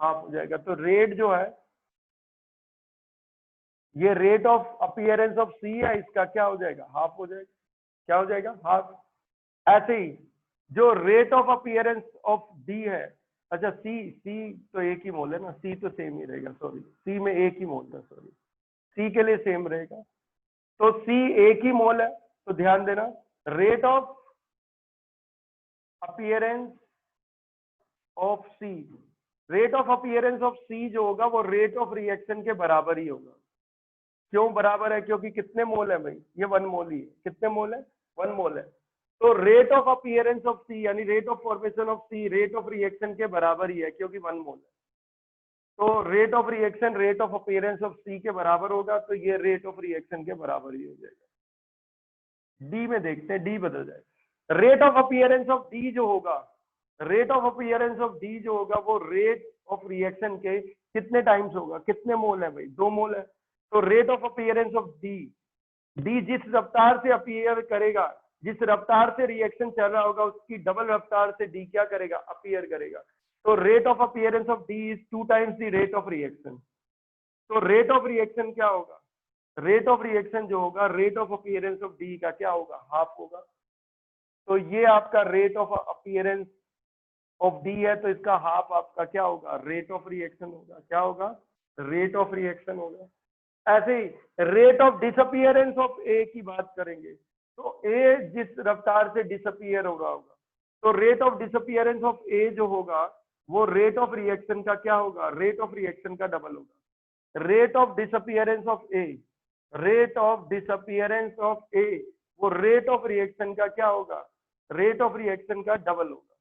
हाफ हो जाएगा। तो रेट जो है ये rate of appearance of C है, इसका क्या हो जाएगा, हाफ हो जाएगा, क्या हो जाएगा, हाफ। ऐसे ही जो rate of appearance of D है, अच्छा सी तो एक ही मोल है ना, सी तो सेम ही रहेगा, सॉरी सी में एक ही मोल था, सॉरी सी के लिए सेम रहेगा, तो सी एक ही मोल है, तो ध्यान देना rate of appearance of C, rate of appearance of C जो होगा वो रेट ऑफ रिएक्शन के बराबर ही होगा। क्यों बराबर है, क्योंकि कितने मोल है भाई, ये 1 मोल ही है, कितने मोल है, 1 मोल है। तो rate of appearance of C यानी rate of formation of C rate of reaction के बराबर ही है, क्योंकि 1 मोल है। तो rate of reaction rate of appearance of C के बराबर होगा, तो ये रेट ऑफ रिएक्शन के बराबर ही हो जाएगा। डी में देखते हैं, डी बदल जाएगा, rate of appearance of D जो होगा, rate of appearance of D जो होगा वो रेट ऑफ रिएक्शन के कितने टाइम्स होगा, कितने मोल है भाई, 2 मोल है। तो rate of appearance of D, D जिस रफ्तार से अपीयर करेगा, जिस रफ्तार से रिएक्शन चल रहा होगा उसकी डबल रफ्तार से डी क्या करेगा, अपीयर करेगा। तो rate of appearance of D is 2 times the rate of reaction. तो रेट ऑफ रिएक्शन क्या होगा, रेट ऑफ रिएक्शन जो होगा rate of appearance of D का क्या होगा, हाफ होगा। तो ये आपका rate of appearance of D है, तो इसका हाफ आपका क्या होगा, रेट ऑफ रिएक्शन होगा, क्या होगा, रेट ऑफ रिएक्शन होगा। ऐसे ही rate of disappearance of A की बात करेंगे, तो ए जिस रफ्तार से डिसअपीयर हो रहा होगा, तो rate of disappearance of A जो होगा वो रेट ऑफ रिएक्शन का क्या होगा, रेट ऑफ रिएक्शन का डबल होगा। Rate of disappearance of A, rate of disappearance of A वो रेट ऑफ रिएक्शन का क्या होगा, रेट ऑफ रिएक्शन का डबल होगा।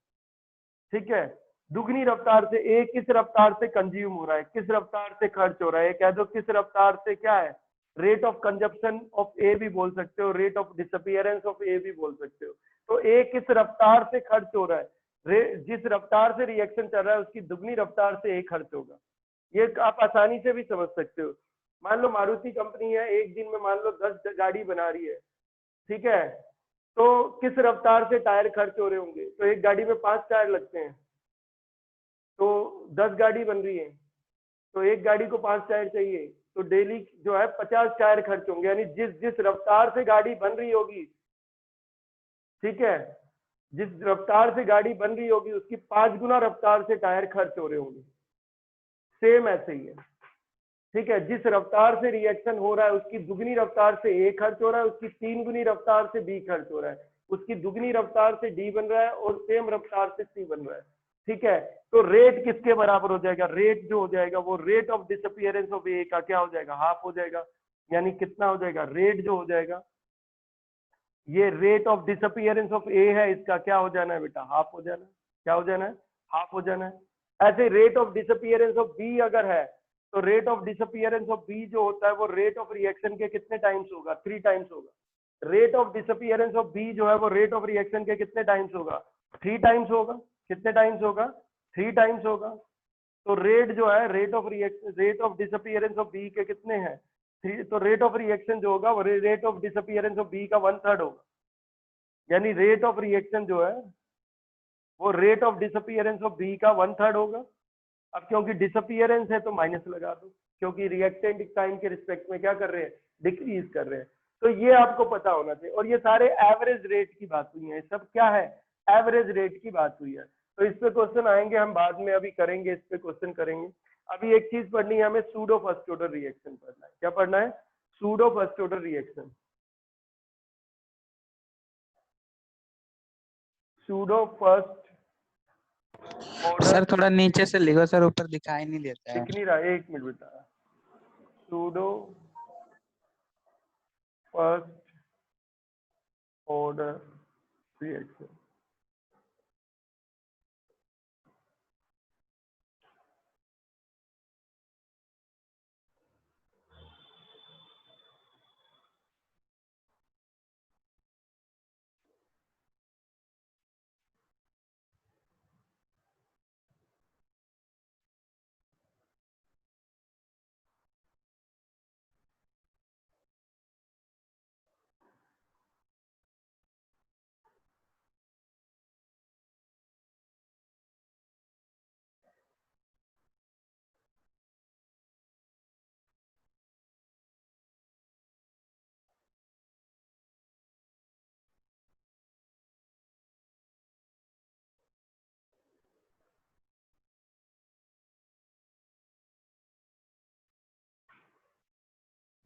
ठीक है, दुगनी रफ्तार से ए किस रफ्तार से कंज्यूम हो रहा है, किस रफ्तार से खर्च हो रहा है, कह दो किस रफ्तार से क्या है, रेट ऑफ कंजप्शन ऑफ ए भी बोल सकते हो, रेट ऑफ डिसअपीयरेंस ऑफ ए भी बोल सकते हो। तो ए किस रफ्तार से खर्च हो रहा है, जिस रफ्तार से रिएक्शन चल रहा है उसकी दुगनी रफ्तार से ए खर्च होगा। ये आप आसानी से भी समझ सकते हो। मान लो मारुति कंपनी है, एक दिन में मान लो 10 गाड़ी बना रही है, ठीक है, तो किस रफ्तार से टायर खर्च हो रहे होंगे, तो एक गाड़ी में 5 टायर लगते हैं, 10 गाड़ी बन रही है तो एक गाड़ी को 5 टायर चाहिए, तो डेली जो है 50 टायर खर्च होंगे, यानी जिस जिस रफ्तार से गाड़ी बन रही होगी, ठीक है, जिस रफ्तार से गाड़ी बन रही होगी उसकी 5 गुना रफ्तार से टायर खर्च हो रहे होंगे। सेम ऐसे ही है, ठीक है, जिस रफ्तार से रिएक्शन हो रहा है उसकी दुगनी रफ्तार से ए खर्च हो रहा है, उसकी 3 गुनी रफ्तार से बी खर्च हो रहा है, उसकी दुगनी रफ्तार से डी बन रहा है और सेम रफ्तार से सी बन रहा है, ठीक है। तो रेट किसके बराबर हो जाएगा? रेट जो हो जाएगा वो रेट ऑफ डिसअपियरेंस ऑफ ए का क्या हो जाएगा? हाफ हो जाएगा। यानी कितना हो जाएगा? रेट जो हो जाएगा, ये rate of disappearance of A है, इसका क्या हो जाना है बेटा? हाफ हो जाना है। क्या हो जाना है? हाफ हो जाना है। ऐसे rate of disappearance of B अगर है तो rate of disappearance of B जो होता है वो रेट ऑफ रिएक्शन के कितने टाइम्स होगा? 3 टाइम्स होगा। Rate of disappearance of B जो है वो रेट ऑफ रिएक्शन के कितने टाइम्स होगा? 3 टाइम्स होगा। कितने टाइम्स होगा? 3 टाइम्स होगा। तो रेट जो है rate of reaction, rate of disappearance of B के कितने हैं? 3। तो रेट ऑफ रिएक्शन जो होगा वो rate of disappearance of B का 1/3 होगा। यानी रेट ऑफ रिएक्शन जो है वो rate of disappearance of B का 1/3 होगा। अब क्योंकि डिसअपियरेंस है तो माइनस लगा दो, क्योंकि रिएक्टेंट टाइम के रिस्पेक्ट में क्या कर रहे हैं? डिक्रीज कर रहे हैं। तो ये आपको पता होना चाहिए। और ये सारे एवरेज रेट की बात हुई है, सब क्या है? एवरेज रेट की बात हुई है। तो इस पे क्वेश्चन आएंगे, हम बाद में अभी करेंगे, इस पे क्वेश्चन करेंगे। अभी एक चीज पढ़नी है हमें, सूडो फर्स्ट ऑर्डर रिएक्शन पढ़ना है। क्या पढ़ना है? Pseudo first order reaction. Pseudo first sir थोड़ा नीचे से लिखो सर, ऊपर दिखाई नहीं देता है। दिख नहीं रहा, एक मिनट बेटा। Pseudo first order reaction.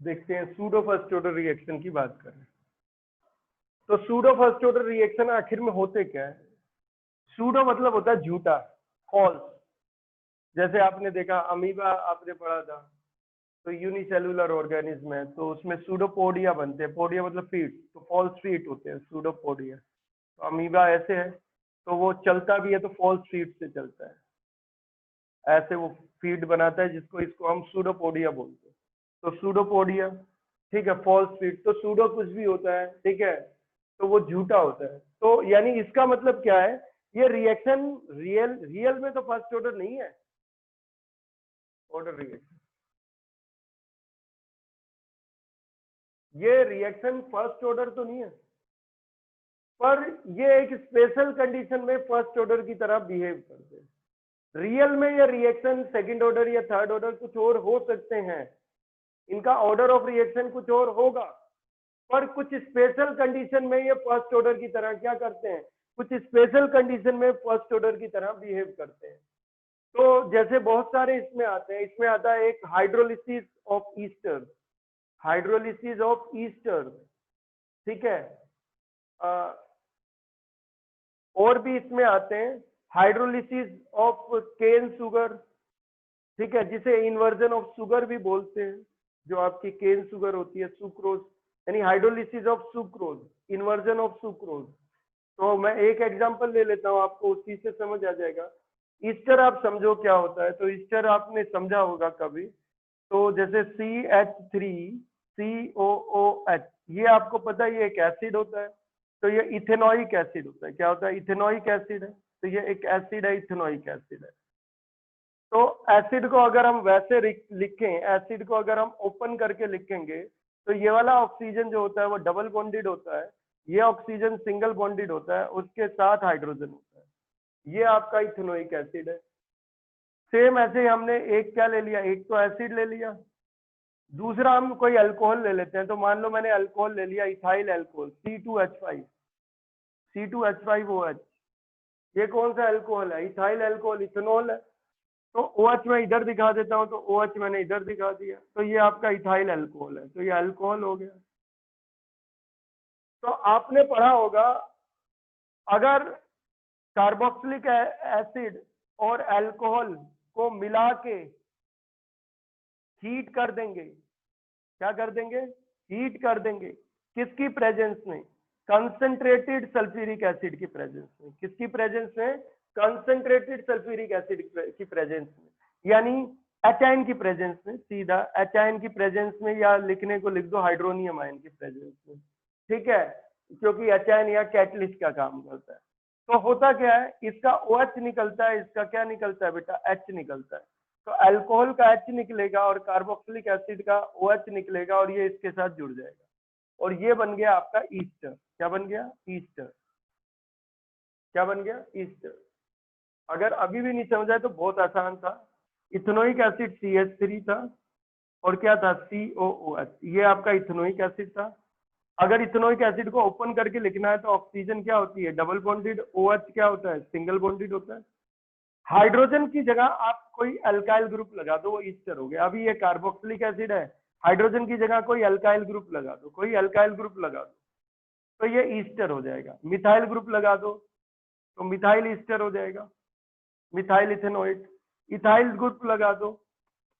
देखते हैं सूडो फर्स्ट ऑर्डर रिएक्शन की बात करें तो सूडो फर्स्ट ऑर्डर रिएक्शन आखिर में होते क्या है? सूडो मतलब होता है झूठा, फॉल्स। जैसे आपने देखा अमीबा आपने पढ़ा था, तो यूनिसेलुलर ऑर्गेनिज्म है तो उसमें सूडोपोडिया बनते हैं। पोडिया मतलब फीट, तो फॉल्स फीट होते हैं सूडोपोडिया। तो अमीबा ऐसे है, तो वो चलता भी है तो फॉल्स फीट से चलता है, ऐसे वो फीड बनाता है, जिसको इसको हम सूडोपोडिया बोलते हैं। तो सूडोपोडिया, ठीक है, फॉल्स फीड। तो सूडो कुछ भी होता है, ठीक है, तो वो झूठा होता है। तो यानी इसका मतलब क्या है? ये रिएक्शन रियल में तो फर्स्ट ऑर्डर नहीं है, ऑर्डर रिएक्शन। ये रिएक्शन फर्स्ट ऑर्डर तो नहीं है, पर ये एक स्पेशल कंडीशन में फर्स्ट ऑर्डर की तरह बिहेव करते हैं। रियल में ये रिएक्शन सेकंड ऑर्डर या थर्ड ऑर्डर कुछ और हो सकते हैं, इनका ऑर्डर ऑफ रिएक्शन कुछ और होगा, पर कुछ स्पेशल कंडीशन में ये फर्स्ट ऑर्डर की तरह क्या करते हैं? कुछ स्पेशल कंडीशन में फर्स्ट ऑर्डर की तरह बिहेव करते हैं। तो जैसे बहुत सारे इसमें आते हैं, इसमें आता है एक hydrolysis of Easter, hydrolysis of Easter, ठीक है। और भी इसमें आते हैं हाइड्रोलिसिस ऑफ केन शुगर, ठीक है, जिसे इन्वर्जन ऑफ शुगर भी बोलते हैं। जो आपकी केन शुगर होती है, सुक्रोज, यानी hydrolysis of sucrose, inversion of sucrose. तो मैं एक एग्जांपल ले लेता हूँ, आपको उसी से समझ आ जाएगा। ईस्टर आप समझो क्या होता है? तो ईस्टर आपने समझा होगा कभी। तो जैसे CH3COOH, ये आपको पता है ये एक एसिड होता है। तो ये इथेनॉइक एसिड होता है। क्या होता है? इथेनॉइक एसिड है। तो ये एक एसिड है, इथेनॉइक एसिड है। तो एसिड को अगर हम वैसे लिखें, एसिड को अगर हम ओपन करके लिखेंगे तो ये वाला ऑक्सीजन जो होता है वो डबल बॉन्डेड होता है, ये ऑक्सीजन सिंगल बॉन्डेड होता है, उसके साथ हाइड्रोजन होता है। ये आपका इथेनोइक एसिड है। सेम ऐसे ही हमने एक क्या ले लिया, एक तो एसिड ले लिया, दूसरा हम कोई अल्कोहल ले लेते हैं। तो मान लो मैंने अल्कोहल ले लिया, इथाइल अल्कोहल C2H5, C2H5OH। ये कौन सा अल्कोहल है? इथाइल अल्कोहल, इथेनॉल है। तो OH मैं इधर दिखा देता हूँ, तो OH मैंने इधर दिखा दिया, तो ये आपका इथाइल अल्कोहल है, तो ये अल्कोहल हो गया। तो आपने पढ़ा होगा, अगर कार्बोक्सिलिक एसिड और अल्कोहल को मिला के हीट कर देंगे, क्या कर देंगे? हीट कर देंगे। किसकी प्रेजेंस में? कंसंट्रेटेड सल्फ्यूरिक एसिड की प्रेजेंस में। किसकी प्रेजेंस में? कंसंट्रेटेड सल्फ्यूरिक एसिड की प्रेजेंस में, यानी एचाइन की प्रेजेंस में, सीधा एचाइन की प्रेजेंस में, या लिखने को लिख दो हाइड्रोनियम आयन की प्रेजेंस में, ठीक है, क्योंकि एचाइन या कैटलिस्ट का काम करता है। तो होता क्या है, इसका OH निकलता है, इसका क्या निकलता है बेटा? H निकलता है। तो अल्कोहल का H निकलेगा और कार्बोक्सिलिक एसिड का OH निकलेगा, और ये इसके साथ जुड़ जाएगा, और ये बन गया आपका ईस्टर। क्या बन गया? ईस्टर। क्या बन गया? ईस्टर। अगर अभी भी नहीं समझा तो बहुत आसान था। इथेनोइक एसिड CH3 था, और क्या था? COOH। ये आपका इथेनोइक एसिड था। अगर इथेनोइक एसिड को ओपन करके लिखना है तो ऑक्सीजन क्या होती है? Double bonded. OH क्या होता है? सिंगल बॉन्डेड होता है। हाइड्रोजन की जगह आप कोई अल्काइल ग्रुप लगा दो, वो ईस्टर हो गया। अभी ये कार्बोक्सिलिक एसिड है, हाइड्रोजन की जगह कोई अल्काइल ग्रुप लगा दो, कोई अल्काइल ग्रुप लगा दो, तो ये ईस्टर हो जाएगा। मिथाइल ग्रुप लगा दो तो मिथाइल ईस्टर हो जाएगा, मिथाइल इथेनोइड। इथाइल ग्रुप लगा दो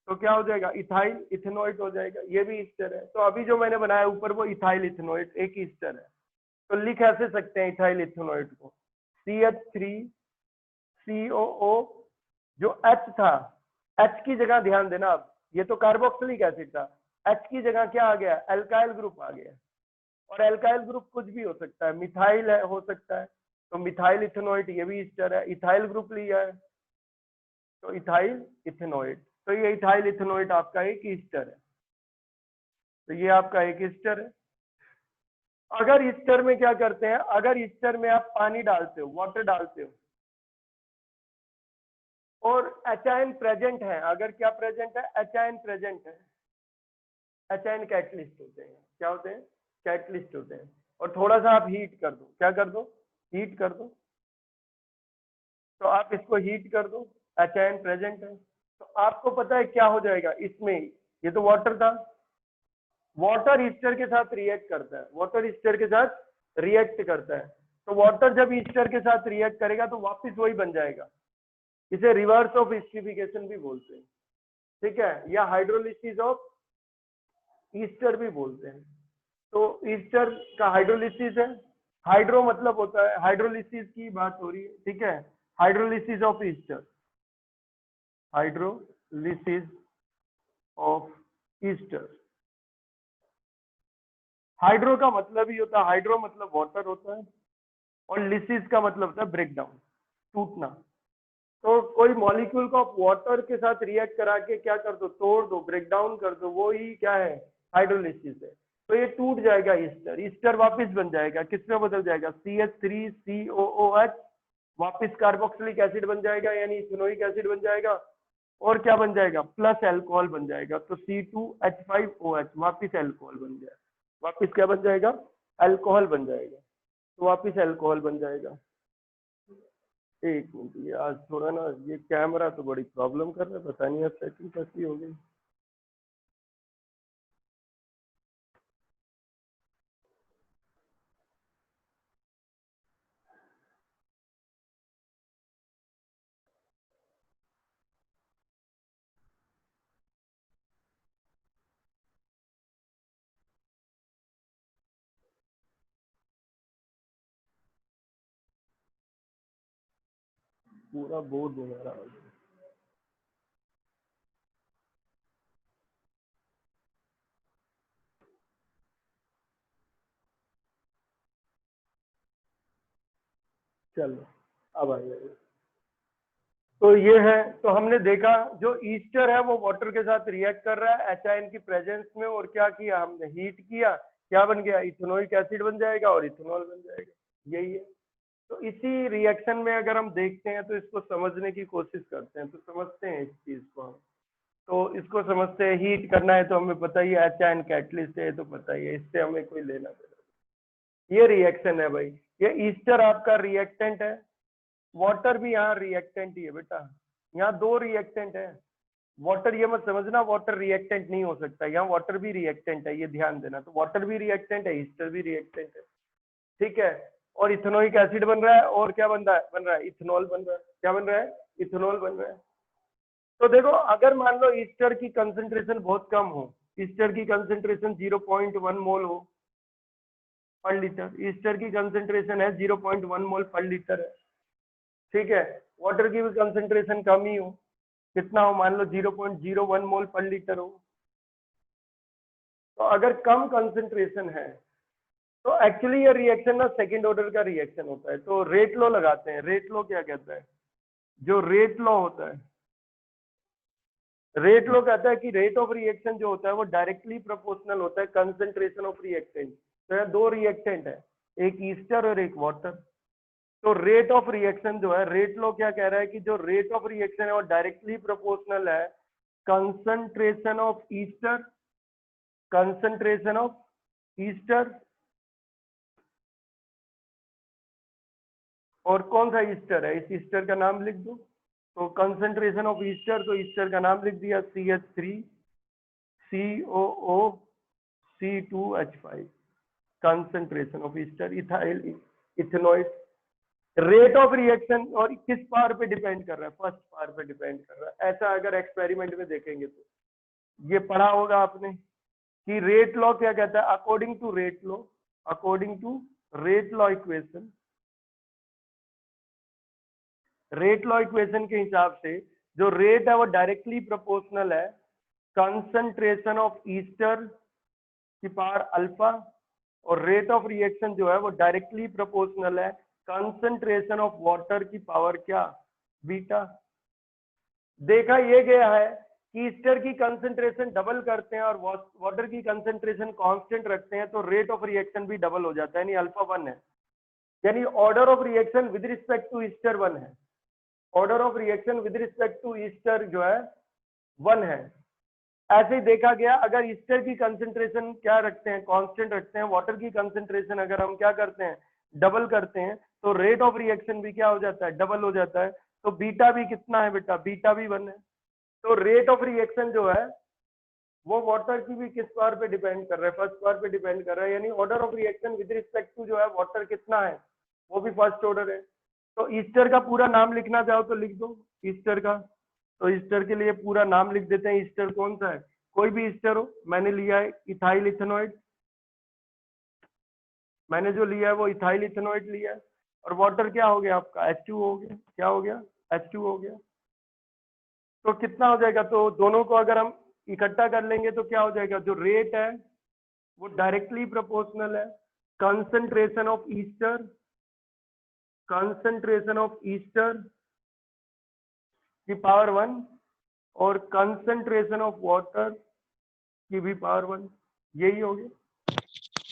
तो क्या हो जाएगा? इथाइल इथेनोइड हो जाएगा, ये भी ईस्टर है। तो अभी जो मैंने बनाया ऊपर वो इथाइल इथेनोइड एक ईस्टर है। तो लिख ऐसे सकते हैं इथाइल इथेनोइड को, CH3COO, जो H था, H की जगह ध्यान देना, अब ये तो कार्बोक्सिलिक एसिड था, H की जगह क्या आ गया? अल्काइल ग्रुप आ गया। और अल्काइल ग्रुप कुछ भी हो सकता है, मिथाइल है, हो सकता है, तो मिथाइल इथेनोइड, ये भी ईस्टर है। इथाइल ग्रुप लिया है तो इथाइल इथेनोइड, तो ये इथाइल इथेनोइड आपका एक ईस्टर है। तो ये आपका एक ईस्टर है। अगर ईस्टर में क्या करते हैं, अगर ईस्टर में आप पानी डालते हो, वाटर डालते हो, और एचाइन प्रेजेंट है, अगर क्या प्रेजेंट है? एचाइन प्रेजेंट है। एचाइन कैटलिस्ट होते हैं। क्या होते हैं? कैटलिस्ट होते हैं। और थोड़ा सा आप हीट कर दो, क्या कर दो? हीट कर दो। तो आप इसको हीट कर दो, एचाइन प्रेजेंट है, तो आपको पता है क्या हो जाएगा इसमें? ये तो वाटर था, वाटर ईस्टर के साथ रिएक्ट करता है, वाटर ईस्टर के साथ रिएक्ट करता है। तो वाटर जब ईस्टर के साथ रिएक्ट करेगा तो वापस वही बन जाएगा। इसे रिवर्स ऑफ एस्टरिफिकेशन भी बोलते हैं, ठीक है, या हाइड्रोलिसिस ऑफ ईस्टर भी बोलते हैं। तो ईस्टर का हाइड्रोलिसिस है, हाइड्रो मतलब होता है, हाइड्रोलिसिस की बात हो रही है, ठीक है, hydrolysis of Easter, hydrolysis of Easter. Hydro का मतलब ही होता है, हाइड्रो मतलब वाटर होता है, और लिसिस का मतलब होता है ब्रेक डाउन, टूटना। तो कोई मॉलिक्यूल को आप वाटर के साथ रिएक्ट करा के क्या कर दो? तोड़ दो, ब्रेक डाउन कर दो, वो ही क्या है? हाइड्रोलिसिस है। तो ये टूट जाएगा ईस्टर, ईस्टर वापस बन जाएगा, किसमें बदल जाएगा? CH3COOH, वापस कार्बोक्सिलिक एसिड बन जाएगा, यानी इथेनोइक एसिड बन जाएगा, और क्या बन जाएगा? प्लस अल्कोहल बन जाएगा। तो C2H5OH वापस अल्कोहल बन जाएगा, वापस क्या बन जाएगा? अल्कोहल बन जाएगा। तो वापस अल्कोहल बन जाएगा। एक मिनट, ये आज थोड़ा ना, ये कैमरा तो बड़ी प्रॉब्लम कर रहा है, पता नहीं अब सेटिंग कैसी हो गई। पूरा बोर्ड बना रहा है। चलो अब आ जाएगा। तो ये है, तो हमने देखा जो ईस्टर है वो वाटर के साथ रिएक्ट कर रहा है एचाइन की प्रेजेंस में, और क्या किया हमने? हीट किया, क्या बन गया? इथेनोइक एसिड बन जाएगा और इथेनॉल बन जाएगा, यही है। तो इसी रिएक्शन में अगर हम देखते हैं तो इसको समझने की कोशिश करते हैं, तो समझते हैं इस चीज को हम। तो इसको समझते हैं, हीट करना है तो हमें पता ही है, HN कैटलिस्ट है तो पता ही है, इससे हमें कोई लेना देना। ये रिएक्शन है भाई, ये ईस्टर आपका रिएक्टेंट है, वाटर भी यहाँ रिएक्टेंट ही है बेटा, यहाँ दो रिएक्टेंट है। वाटर ये मत समझना वाटर रिएक्टेंट नहीं हो सकता, यहाँ वाटर भी रिएक्टेंट है, ये ध्यान देना। तो वाटर भी रिएक्टेंट है, ईस्टर भी रिएक्टेंट है, ठीक है। और इथेनोइक एसिड बन रहा है, और क्या बन रहा है इथेनॉल बन रहा है। क्या बन रहा है? इथेनॉल बन रहा है। तो देखो अगर मान लो ईस्टर की कंसंट्रेशन बहुत कम हो, ईस्टर की कंसंट्रेशन 0.1 मोल हो पर लीटर, ईस्टर की कंसंट्रेशन है 0.1 मोल पर लीटर है, ठीक है। वाटर की भी कंसंट्रेशन कम ही हो, कितना हो, मान लो 0.01 मोल पर लीटर हो। तो अगर कम कंसंट्रेशन है तो एक्चुअली ये रिएक्शन ना सेकंड ऑर्डर का रिएक्शन होता है। तो रेट लॉ लगाते हैं। रेट लॉ क्या कहता है? जो रेट लॉ होता है, रेट लॉ कहता है कि रेट ऑफ रिएक्शन जो होता है वो डायरेक्टली प्रोपोर्शनल होता है कंसंट्रेशन ऑफ रिएक्टेंट। तो यहाँ दो रिएक्टेंट है, एक ईस्टर और एक वाटर। तो रेट ऑफ रिएक्शन जो है, रेट लॉ क्या कह रहा है कि जो रेट ऑफ रिएक्शन है वो डायरेक्टली प्रोपोर्शनल है concentration of Easter, concentration of Easter, और कौन सा ईस्टर है, इस ईस्टर का नाम लिख दो। तो कंसंट्रेशन ऑफ ईस्टर, तो ईस्टर का नाम लिख दिया CH3 COO C2H5, concentration of Easter, ethyl ethanoid. Rate of reaction और किस पावर पे डिपेंड कर रहा है? फर्स्ट पावर पे डिपेंड कर रहा है। ऐसा अगर एक्सपेरिमेंट में देखेंगे तो ये पढ़ा होगा आपने कि रेट लॉ क्या कहता है, according to rate law, according to rate law equation, rate law equation के हिसाब से जो रेट है वो डायरेक्टली प्रोपोर्शनल है कंसंट्रेशन ऑफ ईस्टर की पावर अल्फा, और रेट ऑफ रिएक्शन जो है वो डायरेक्टली प्रोपोर्शनल है कंसंट्रेशन ऑफ वाटर की पावर क्या? बीटा। देखा ये गया है कि ईस्टर की कंसंट्रेशन डबल करते हैं और वाटर की कंसंट्रेशन कांस्टेंट रखते हैं तो रेट ऑफ रिएक्शन भी डबल हो जाता है, यानी अल्फा 1 है, यानी order of reaction with respect to ester 1 है। Order of reaction with respect to ester जो है 1 है। ऐसे ही देखा गया, अगर ईस्टर की कंसंट्रेशन क्या रखते हैं? कांस्टेंट रखते हैं। वाटर की कंसंट्रेशन अगर हम क्या करते हैं? डबल करते हैं, तो रेट ऑफ रिएक्शन भी क्या हो जाता है? डबल हो जाता है। तो बीटा भी कितना है बेटा? बीटा भी 1 है। तो रेट ऑफ रिएक्शन जो है वो वाटर की भी किस पावर पे डिपेंड कर रहा है? फर्स्ट पावर पे डिपेंड कर रहा है, यानी order of reaction with respect to जो है वाटर कितना है? वो भी फर्स्ट ऑर्डर है। तो ईस्टर का पूरा नाम लिखना चाहो तो लिख दो ईस्टर का। तो ईस्टर के लिए पूरा नाम लिख देते हैं। ईस्टर कौन सा है? कोई भी ईस्टर हो, मैंने लिया है इथाइल इथेनॉइड, मैंने जो लिया है वो इथाइल इथेनॉइड लिया है। और वाटर क्या हो गया आपका? H2 हो गया। क्या हो गया? H2 हो गया। तो कितना हो जाएगा? तो दोनों को अगर हम इकट्ठा कर लेंगे तो क्या हो जाएगा? जो रेट है वो डायरेक्टली प्रोपोर्शनल है concentration of Easter, concentration of ester की पावर 1 और कंसंट्रेशन ऑफ वाटर की भी पावर 1। यही हो गया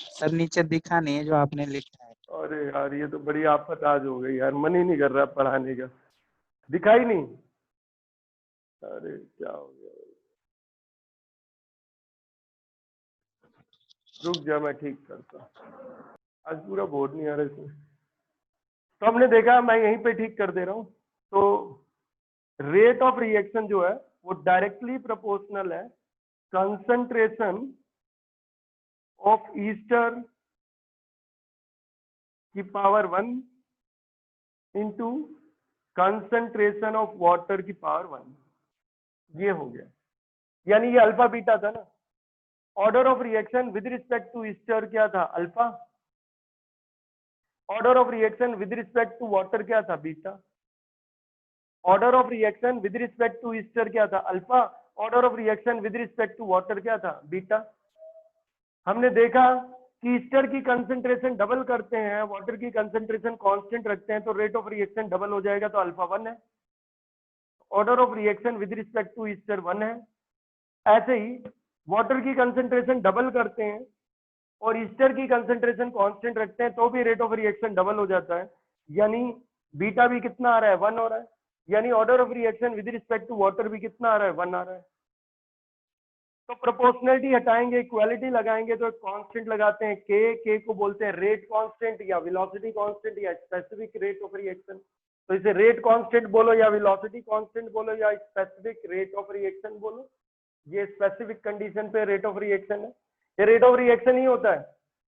सर। नीचे दिखा नहीं है जो आपने लिखा है। अरे यार ये तो बड़ी आफत आज हो गई यार, मन ही नहीं कर रहा पढ़ाने का, दिखाई नहीं। अरे क्या हो गया, रुक जा मैं ठीक करता। आज पूरा बोर्ड नहीं आ रहा इसमें। तो हमने देखा, मैं यहीं पे ठीक कर दे रहा हूँ। तो रेट ऑफ रिएक्शन जो है वो डायरेक्टली प्रोपोर्शनल है कंसंट्रेशन ऑफ ईस्टर की power 1 into concentration of water की पावर 1। ये हो गया, यानी ये अल्फा बीटा था ना। Order of reaction with respect to ester क्या था? Alpha. Order of reaction with respect to water क्या था? Beta. Order of reaction with respect to ester क्या था? Alpha. Order of reaction with respect to water क्या था? बीटा। हमने देखा कि ईस्टर की कंसंट्रेशन डबल करते हैं, वाटर की कंसंट्रेशन कांस्टेंट रखते हैं, तो रेट ऑफ रिएक्शन डबल हो जाएगा, तो अल्फा 1 है। Order of reaction with respect to ester 1 है। ऐसे ही वाटर की कंसंट्रेशन डबल करते हैं और ईस्टर की कंसंट्रेशन कांस्टेंट रखते हैं तो भी रेट ऑफ रिएक्शन डबल हो जाता है। यानी बीटा भी कितना आ रहा है, 1 हो रहा है, यानी order of reaction with respect to water भी कितना आ रहा है, 1 आ रहा है। तो प्रोपोर्शनलिटी हटाएंगे, इक्वालिटी लगाएंगे, तो कांस्टेंट लगाते हैं के को बोलते हैं रेट कांस्टेंट या वेलोसिटी कांस्टेंट या स्पेसिफिक रेट ऑफ रिएक्शन। तो इसे रेट कांस्टेंट बोलो या वेलोसिटी कांस्टेंट बोलो या स्पेसिफिक रेट ऑफ रिएक्शन बोलो। ये स्पेसिफिक कंडीशन पे रेट ऑफ रिएक्शन है। ये रेट ऑफ रिएक्शन ही होता है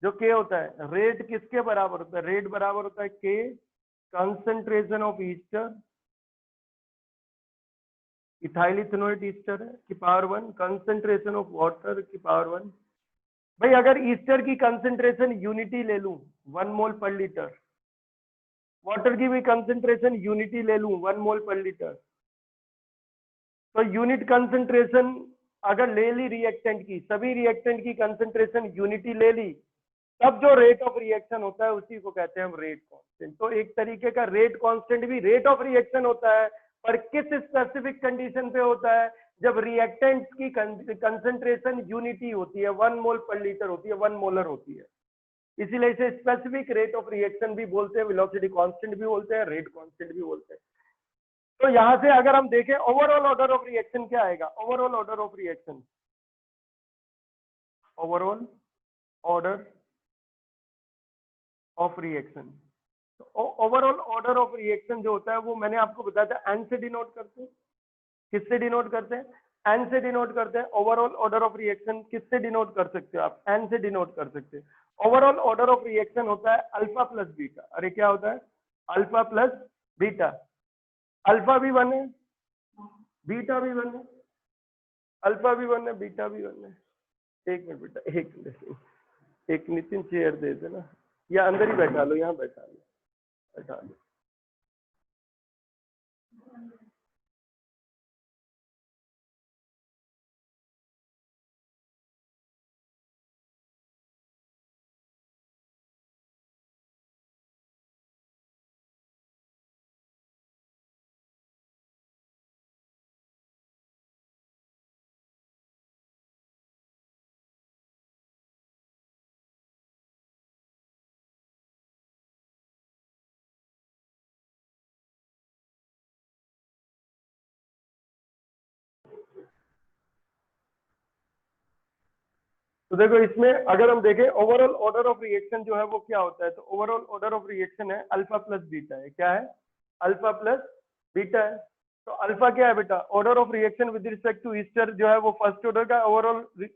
जो के होता है। रेट किसके बराबर होता है, रेट बराबर होता है के concentration of Easter, ethyl ethanol Easter है की पावर 1, कंसंट्रेशन ऑफ वाटर की पावर 1। भाई अगर ईस्टर की कंसंट्रेशन यूनिटी ले लूं 1 मोल पर लीटर, वाटर की भी कंसंट्रेशन यूनिटी ले लूं 1 मोल पर लीटर, तो यूनिट कंसंट्रेशन अगर ले ली रिएक्टेंट की, सभी रिएक्टेंट की कंसंट्रेशन यूनिटी ले ली, तब जो रेट ऑफ रिएक्शन होता है उसी को कहते हैं हम रेट कांस्टेंट। तो एक तरीके का रेट कांस्टेंट भी रेट ऑफ रिएक्शन होता है, पर किस स्पेसिफिक कंडीशन पे होता है, जब रिएक्टेंट की कंसंट्रेशन यूनिटी होती है, 1 मोल पर लीटर होती है, 1 मोलर होती है। इसीलिए इसे स्पेसिफिक रेट ऑफ रिएक्शन भी बोलते हैं, वेलोसिटी कांस्टेंट भी बोलते हैं, रेट कांस्टेंट भी बोलते हैं। तो यहां से अगर हम देखें ओवरऑल ऑर्डर ऑफ रिएक्शन क्या आएगा, overall order of reaction, overall order of reaction, overall order of reaction जो होता है वो मैंने आपको बताया था एन से डिनोट करते हैं। किससे डिनोट करते हैं, एन से डिनोट करते हैं। ओवरऑल ऑर्डर ऑफ रिएक्शन किससे डिनोट कर सकते हो आप, एन से डिनोट कर सकते हैं। ओवरऑल ऑर्डर ऑफ रिएक्शन होता है अल्फा प्लस बीटा। अरे क्या होता है, अल्फा प्लस बीटा। अल्फा भी 1 है, बीटा भी 1 है, अल्फा भी 1 है, बीटा भी 1 है। एक मिनट बेटा, एक मिनट, एक नितिन चेयर दे देना, या अंदर ही बैठा लो, यहाँ बैठा लो, बैठा लो। तो देखो इसमें अगर हम देखें ओवरऑल ऑर्डर ऑफ रिएक्शन जो है वो क्या होता है, तो ओवरऑल ऑर्डर ऑफ रिएक्शन है अल्फा प्लस बीटा है। क्या है, अल्फा प्लस बीटा है। तो अल्फा क्या है बेटा, order of reaction with respect to ester जो है वो फर्स्ट ऑर्डर का, ओवरऑल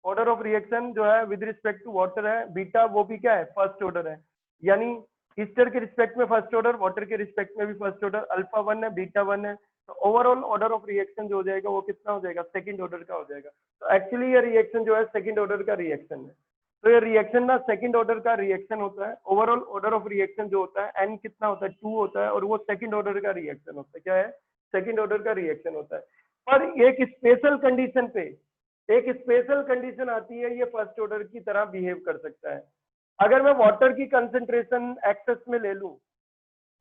ऑर्डर ऑफ रिएक्शन जो है विद रिस्पेक्ट टू वाटर है, बीटा वो भी क्या है, फर्स्ट ऑर्डर है। यानी ईस्टर के रिस्पेक्ट में फर्स्ट ऑर्डर, वाटर के रिस्पेक्ट में भी फर्स्ट ऑर्डर, अल्फा 1 है, बीटा 1 है। तो ओवरऑल ऑर्डर ऑफ रिएक्शन जो हो जाएगा वो कितना हो जाएगा, सेकंड ऑर्डर का हो जाएगा। तो एक्चुअली ये रिएक्शन जो है सेकंड ऑर्डर का रिएक्शन है। तो ये रिएक्शन ना सेकंड ऑर्डर का रिएक्शन होता है। ओवरऑल ऑर्डर ऑफ रिएक्शन जो होता है एन कितना होता है, 2 होता है, और वो सेकंड ऑर्डर का रिएक्शन होता है। क्या है, सेकंड ऑर्डर का रिएक्शन होता है। पर एक स्पेशल कंडीशन पे, एक स्पेशल कंडीशन आती है, ये फर्स्ट ऑर्डर की तरह बिहेव कर सकता है। अगर मैं वाटर की कंसेंट्रेशन एक्सेस में ले लूं,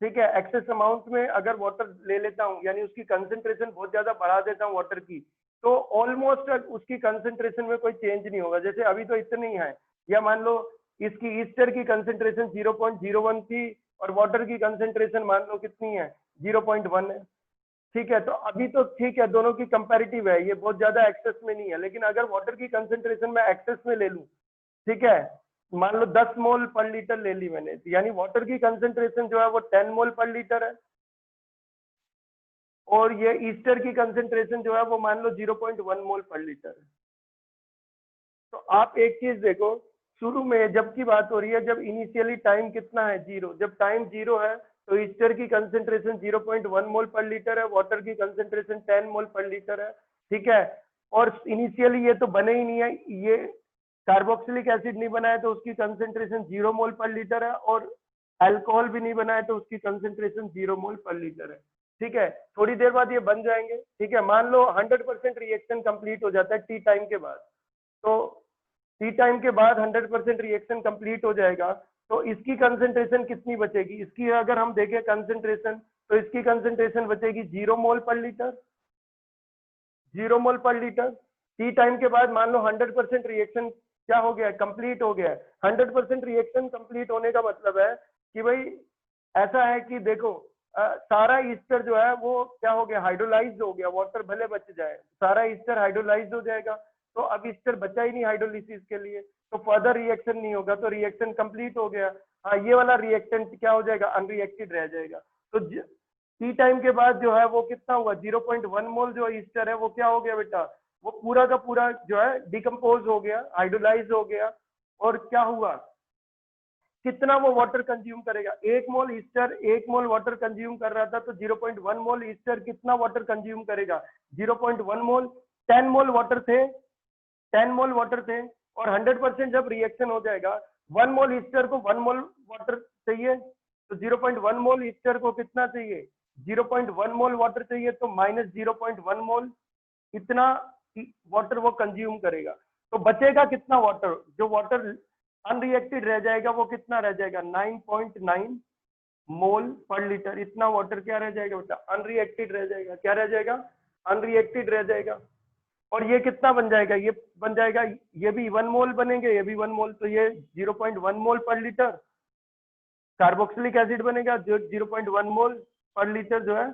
ठीक है, एक्सेस अमाउंट में अगर वाटर ले लेता हूं, यानी उसकी कंसेंट्रेशन बहुत ज्यादा बढ़ा देता हूं वाटर की, तो ऑलमोस्ट उसकी कंसेंट्रेशन में कोई चेंज नहीं होगा। जैसे अभी तो इतनी है, या मान लो इसकी ईस्टर की कंसेंट्रेशन 0.01 थी और वाटर की कंसेंट्रेशन मान लो कितनी है, 0.1 है। ठीक है, तो अभी तो ठीक है, दोनों की कंपैरेटिव है, ये बहुत ज्यादा एक्सेस में नहीं है। लेकिन अगर वाटर की कंसेंट्रेशन में एक्सेस में ले लूं, ठीक है, मान लो 10 मोल पर लीटर ले ली मैंने, यानी वाटर की कंसेंट्रेशन जो है वो 10 मोल पर लीटर है, और ये ईस्टर की कंसेंट्रेशन जो है वो मान लो 0.1 मोल पर लीटर है। तो आप एक चीज देखो, शुरू में जब की बात हो रही है, जब इनिशियली टाइम कितना है, 0, जब टाइम 0 है तो ईस्टर की कंसेंट्रेशन 0.1 मोल पर लीटर है, वाटर की कंसेंट्रेशन 10 मोल पर लीटर है। ठीक है, और इनिशियली ये तो बने ही नहीं है, ये कार्बोक्सिलिक एसिड नहीं बना है तो उसकी कंसेंट्रेशन 0 मोल पर लीटर है, और अल्कोहल भी नहीं बना है तो उसकी कंसेंट्रेशन 0 मोल पर लीटर है। ठीक है, थोड़ी देर बाद ये बन जाएंगे। ठीक है, मान लो 100% रिएक्शन कंप्लीट हो जाता है टी टाइम के बाद, तो टी टाइम के बाद 100% रिएक्शन कंप्लीट हो जाएगा, तो इसकी कंसेंट्रेशन कितनी बचेगी, इसकी अगर हम देखें कंसेंट्रेशन, तो इसकी कंसेंट्रेशन बचेगी 0 मोल पर लीटर, 0 मोल पर लीटर। टी टाइम के बाद मान लो 100% रिएक्शन क्या हो गया, कंप्लीट हो गया। 100% रिएक्शन कंप्लीट होने का मतलब है कि भाई ऐसा है कि देखो सारा ईस्टर जो है वो क्या हो गया, हाइड्रोलाइज्ड हो गया, वाटर भले बच जाए, सारा ईस्टर हाइड्रोलाइज्ड हो जाएगा, तो अब ईस्टर बचा ही नहीं हाइड्रोलिसिस के लिए, तो फर्दर रिएक्शन नहीं होगा, तो रिएक्शन कंप्लीट हो गया। हाँ, ये वाला रिएक्टेंट क्या हो जाएगा, अनरिएक्टेड रह जाएगा। तो टी टाइम के बाद जो है वो कितना हुआ, 0.1 मोल जो ईस्टर है वो क्या हो गया बेटा, वो पूरा का पूरा जो है डिकम्पोज हो गया, हाइड्रोलाइज हो गया, और क्या हुआ, कितना वो वाटर कंज्यूम करेगा, 1 मोल ईस्टर 1 मोल वाटर कंज्यूम कर रहा था, तो 0.1 मोल ईस्टर कितना वाटर कंज्यूम करेगा, 0.1 मोल, 10 मोल वाटर थे, 10 मोल वाटर थे, और 100% जब रिएक्शन हो जाएगा 1 मोल ईस्टर को 1 मोल वाटर चाहिए, तो 0.1 मोल ईस्टर को कितना चाहिए, 0.1 मोल वाटर चाहिए, तो माइनस 0.1 मोल इतना वाटर वो कंज्यूम करेगा। तो बचेगा कितना वाटर, जो वाटर अनरिएक्टेड रह जाएगा वो कितना रह जाएगा, 9.9 मोल पर लीटर, इतना वाटर क्या रह जाएगा बेटा, अनरिएक्टेड रह जाएगा, क्या रह जाएगा, अनरिएक्टेड रह जाएगा। और ये कितना बन जाएगा, ये बन जाएगा, ये भी 1 मोल बनेंगे, ये भी 1 मोल, तो ये 0.1 मोल पर लीटर कार्बोक्सिलिक एसिड बनेगा, जो 0.1 मोल पर लीटर जो है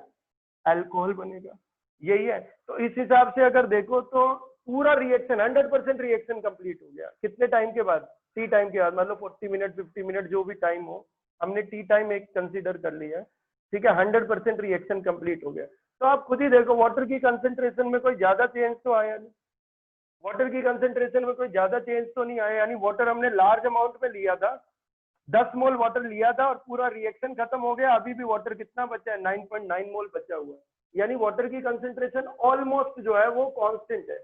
अल्कोहल बनेगा, यही है। तो इस हिसाब से अगर देखो तो पूरा रिएक्शन 100% रिएक्शन कंप्लीट हो गया, कितने टाइम के बाद, टी टाइम के बाद, मतलब 40 मिनट 50 मिनट जो भी टाइम हो, हमने टी टाइम एक कंसीडर कर लिया है, ठीक है, 100% रिएक्शन कंप्लीट हो गया। तो आप खुद ही देखो वाटर की कंसेंट्रेशन में कोई ज्यादा चेंज तो आया नहीं, वाटर की कंसेंट्रेशन में कोई ज्यादा चेंज तो नहीं आया, यानी वाटर हमने लार्ज अमाउंट में लिया था, 10 मोल वाटर लिया था और पूरा रिएक्शन खत्म हो गया, अभी भी वाटर कितना बचा है, 9.9 मोल बचा हुआ है, यानी वाटर की कंसेंट्रेशन ऑलमोस्ट जो है वो कांस्टेंट है।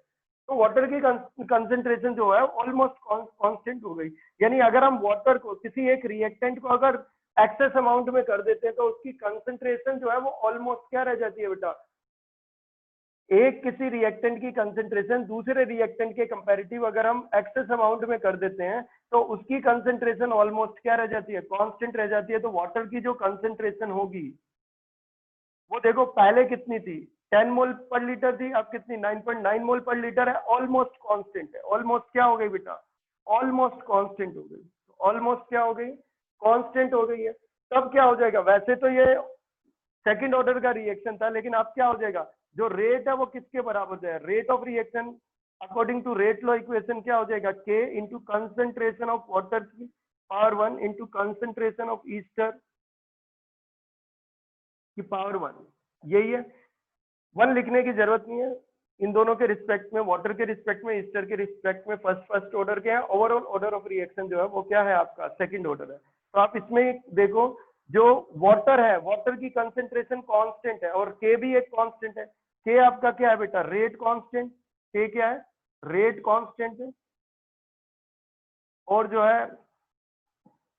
तो वाटर की कंसेंट्रेशन जो है ऑलमोस्ट कांस्टेंट हो गई, यानी अगर हम वाटर को किसी एक रिएक्टेंट को अगर एक्सेस अमाउंट में कर देते हैं तो उसकी कंसेंट्रेशन जो है वो ऑलमोस्ट क्या रह जाती है बेटा, एक किसी रिएक्टेंट की कंसेंट्रेशन दूसरे रिएक्टेंट के कंपैरेटिव अगर हम एक्सेस अमाउंट में कर देते हैं तो उसकी कंसेंट्रेशन ऑलमोस्ट क्या रह जाती है, कांस्टेंट रह जाती है। तो वाटर की जो कंसेंट्रेशन होगी वो देखो पहले कितनी थी, 10 मोल पर लीटर थी, अब कितनी 9.9 मोल पर लीटर है, ऑलमोस्ट कांस्टेंट है, ऑलमोस्ट क्या हो गई बेटा, ऑलमोस्ट कांस्टेंट हो गई, ऑलमोस्ट क्या हो गई, कांस्टेंट हो गई है। तब क्या हो जाएगा, वैसे तो ये सेकंड ऑर्डर का रिएक्शन था, लेकिन अब क्या हो जाएगा, जो रेट है वो किसके बराबर है, rate of reaction according to rate law equation क्या हो जाएगा, K into concentration of water की power 1 into concentration of ester की पावर 1, यही है, 1 लिखने की जरूरत नहीं है, इन दोनों के रिस्पेक्ट में, वाटर के रिस्पेक्ट में, ईस्टर के रिस्पेक्ट में फर्स्ट ऑर्डर के हैं, ओवरऑल ऑर्डर ऑफ रिएक्शन जो है वो क्या है आपका, सेकंड ऑर्डर है। तो आप इसमें देखो जो वाटर है, वाटर की कंसेंट्रेशन कांस्टेंट है और के भी एक कांस्टेंट है, के आपका क्या है बेटा, रेट कांस्टेंट, के क्या है, रेट कांस्टेंट है, और जो है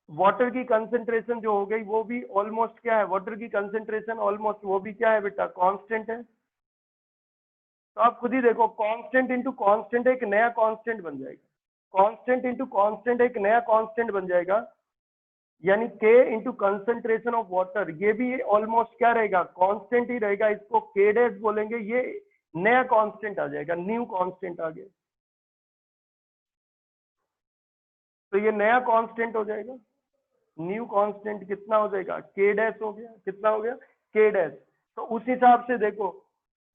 वाटर की कंसेंट्रेशन जो हो गई वो भी ऑलमोस्ट क्या है, वाटर की कंसेंट्रेशन ऑलमोस्ट वो भी क्या है बेटा, कांस्टेंट है। तो आप खुद ही देखो कांस्टेंट इंटू कांस्टेंट एक नया कांस्टेंट बन जाएगा, कांस्टेंट इंटू कांस्टेंट एक नया कांस्टेंट बन जाएगा, यानी के इंटू कंसेंट्रेशन ऑफ वाटर, ये भी ऑलमोस्ट क्या रहेगा, कांस्टेंट ही रहेगा, इसको के डैश बोलेंगे, ये नया कांस्टेंट आ जाएगा, न्यू कांस्टेंट आ गया, तो ये नया कांस्टेंट हो जाएगा, न्यू कांस्टेंट कितना हो जाएगा, के डैश हो गया, कितना हो गया, के डैश। तो उस हिसाब से देखो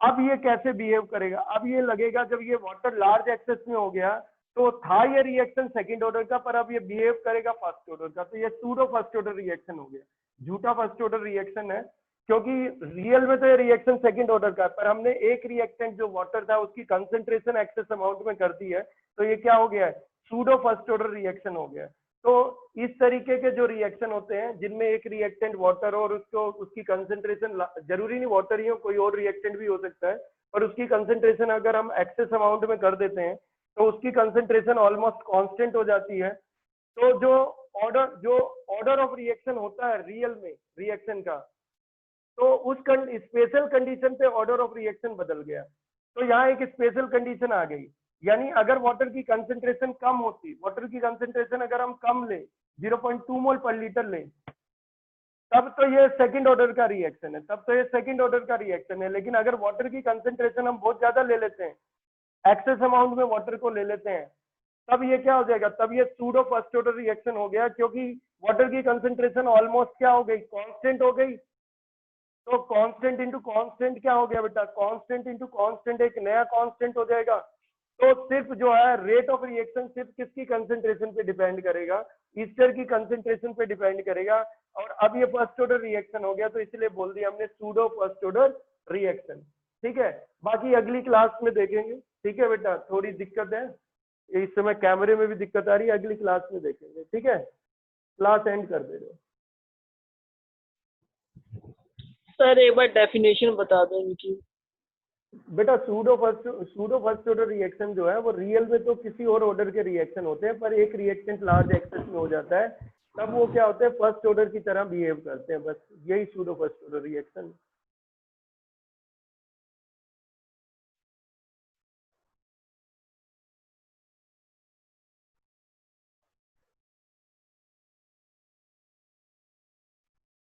अब ये कैसे बिहेव करेगा, अब ये लगेगा जब ये वाटर लार्ज एक्सेस में हो गया तो था ये रिएक्शन सेकंड ऑर्डर का, पर अब ये बिहेव करेगा फर्स्ट ऑर्डर का, तो ये सूडो फर्स्ट ऑर्डर रिएक्शन हो गया, झूठा फर्स्ट ऑर्डर रिएक्शन है, क्योंकि रियल में तो ये रिएक्शन सेकंड ऑर्डर का है, पर हमने एक रिएक्टेंट जो वाटर था उसकी कंसेंट्रेशन एक्सेस अमाउंट में कर दी है, तो ये क्या हो गया है, सूडो फर्स्ट ऑर्डर रिएक्शन हो गया। तो इस तरीके के जो रिएक्शन होते हैं जिनमें एक रिएक्टेंट वाटर और उसको उसकी कंसेंट्रेशन, जरूरी नहीं वाटर ही हो, कोई और रिएक्टेंट भी हो सकता है, और उसकी कंसेंट्रेशन अगर हम एक्सेस अमाउंट में कर देते हैं तो उसकी कंसेंट्रेशन ऑलमोस्ट कांस्टेंट हो जाती है। तो जो ऑर्डर ऑफ रिएक्शन होता है रियल में रिएक्शन का, तो उस स्पेशल कंडीशन पे ऑर्डर ऑफ रिएक्शन बदल गया। तो यहाँ एक स्पेशल कंडीशन आ गई, यानी अगर वाटर की कंसेंट्रेशन कम होती, वाटर की कंसेंट्रेशन अगर हम कम ले 0.2 मोल पर लीटर ले, तब तो ये सेकंड ऑर्डर का रिएक्शन है, तब तो ये सेकंड ऑर्डर का रिएक्शन है। लेकिन अगर वाटर की कंसेंट्रेशन हम बहुत ज्यादा ले लेते हैं, एक्सेस अमाउंट में वाटर को ले लेते हैं, तब ये क्या हो जाएगा, तब ये सूडो फर्स्ट ऑर्डर रिएक्शन हो गया, क्योंकि वाटर की कंसंट्रेशन ऑलमोस्ट क्या हो गई, कांस्टेंट हो गई। तो कांस्टेंट इंटू कांस्टेंट क्या हो गया बेटा, कांस्टेंट इंटू कांस्टेंट एक नया कांस्टेंट हो जाएगा। तो सिर्फ जो है रेट ऑफ रिएक्शन सिर्फ किसकी कंसंट्रेशन पे डिपेंड करेगा, ईस्टर की कंसंट्रेशन पे डिपेंड करेगा। और अब ये फर्स्ट ऑर्डर रिएक्शन हो गया तो इसलिए बोल दिया हमने सूडो फर्स्ट ऑर्डर रिएक्शन। ठीक है, बाकी अगली क्लास में देखेंगे। ठीक है बेटा, थोड़ी दिक्कत है इस समय, कैमरे में भी दिक्कत आ रही है, अगली क्लास में देखेंगे। ठीक है, क्लास एंड कर दे रहे हो। सर एक बार डेफिनेशन बता दें इनकी। बेटा सूडो फर्स्ट ऑर्डर रिएक्शन जो है वो रियल में तो किसी और ऑर्डर के रिएक्शन होते हैं, पर एक रिएक्टेंट लार्ज एक्सेस में हो जाता है तब वो क्या होता है, फर्स्ट ऑर्डर की तरह बिहेव करते हैं। बस यही सूडो फर्स्ट ऑर्डर रिएक्शन।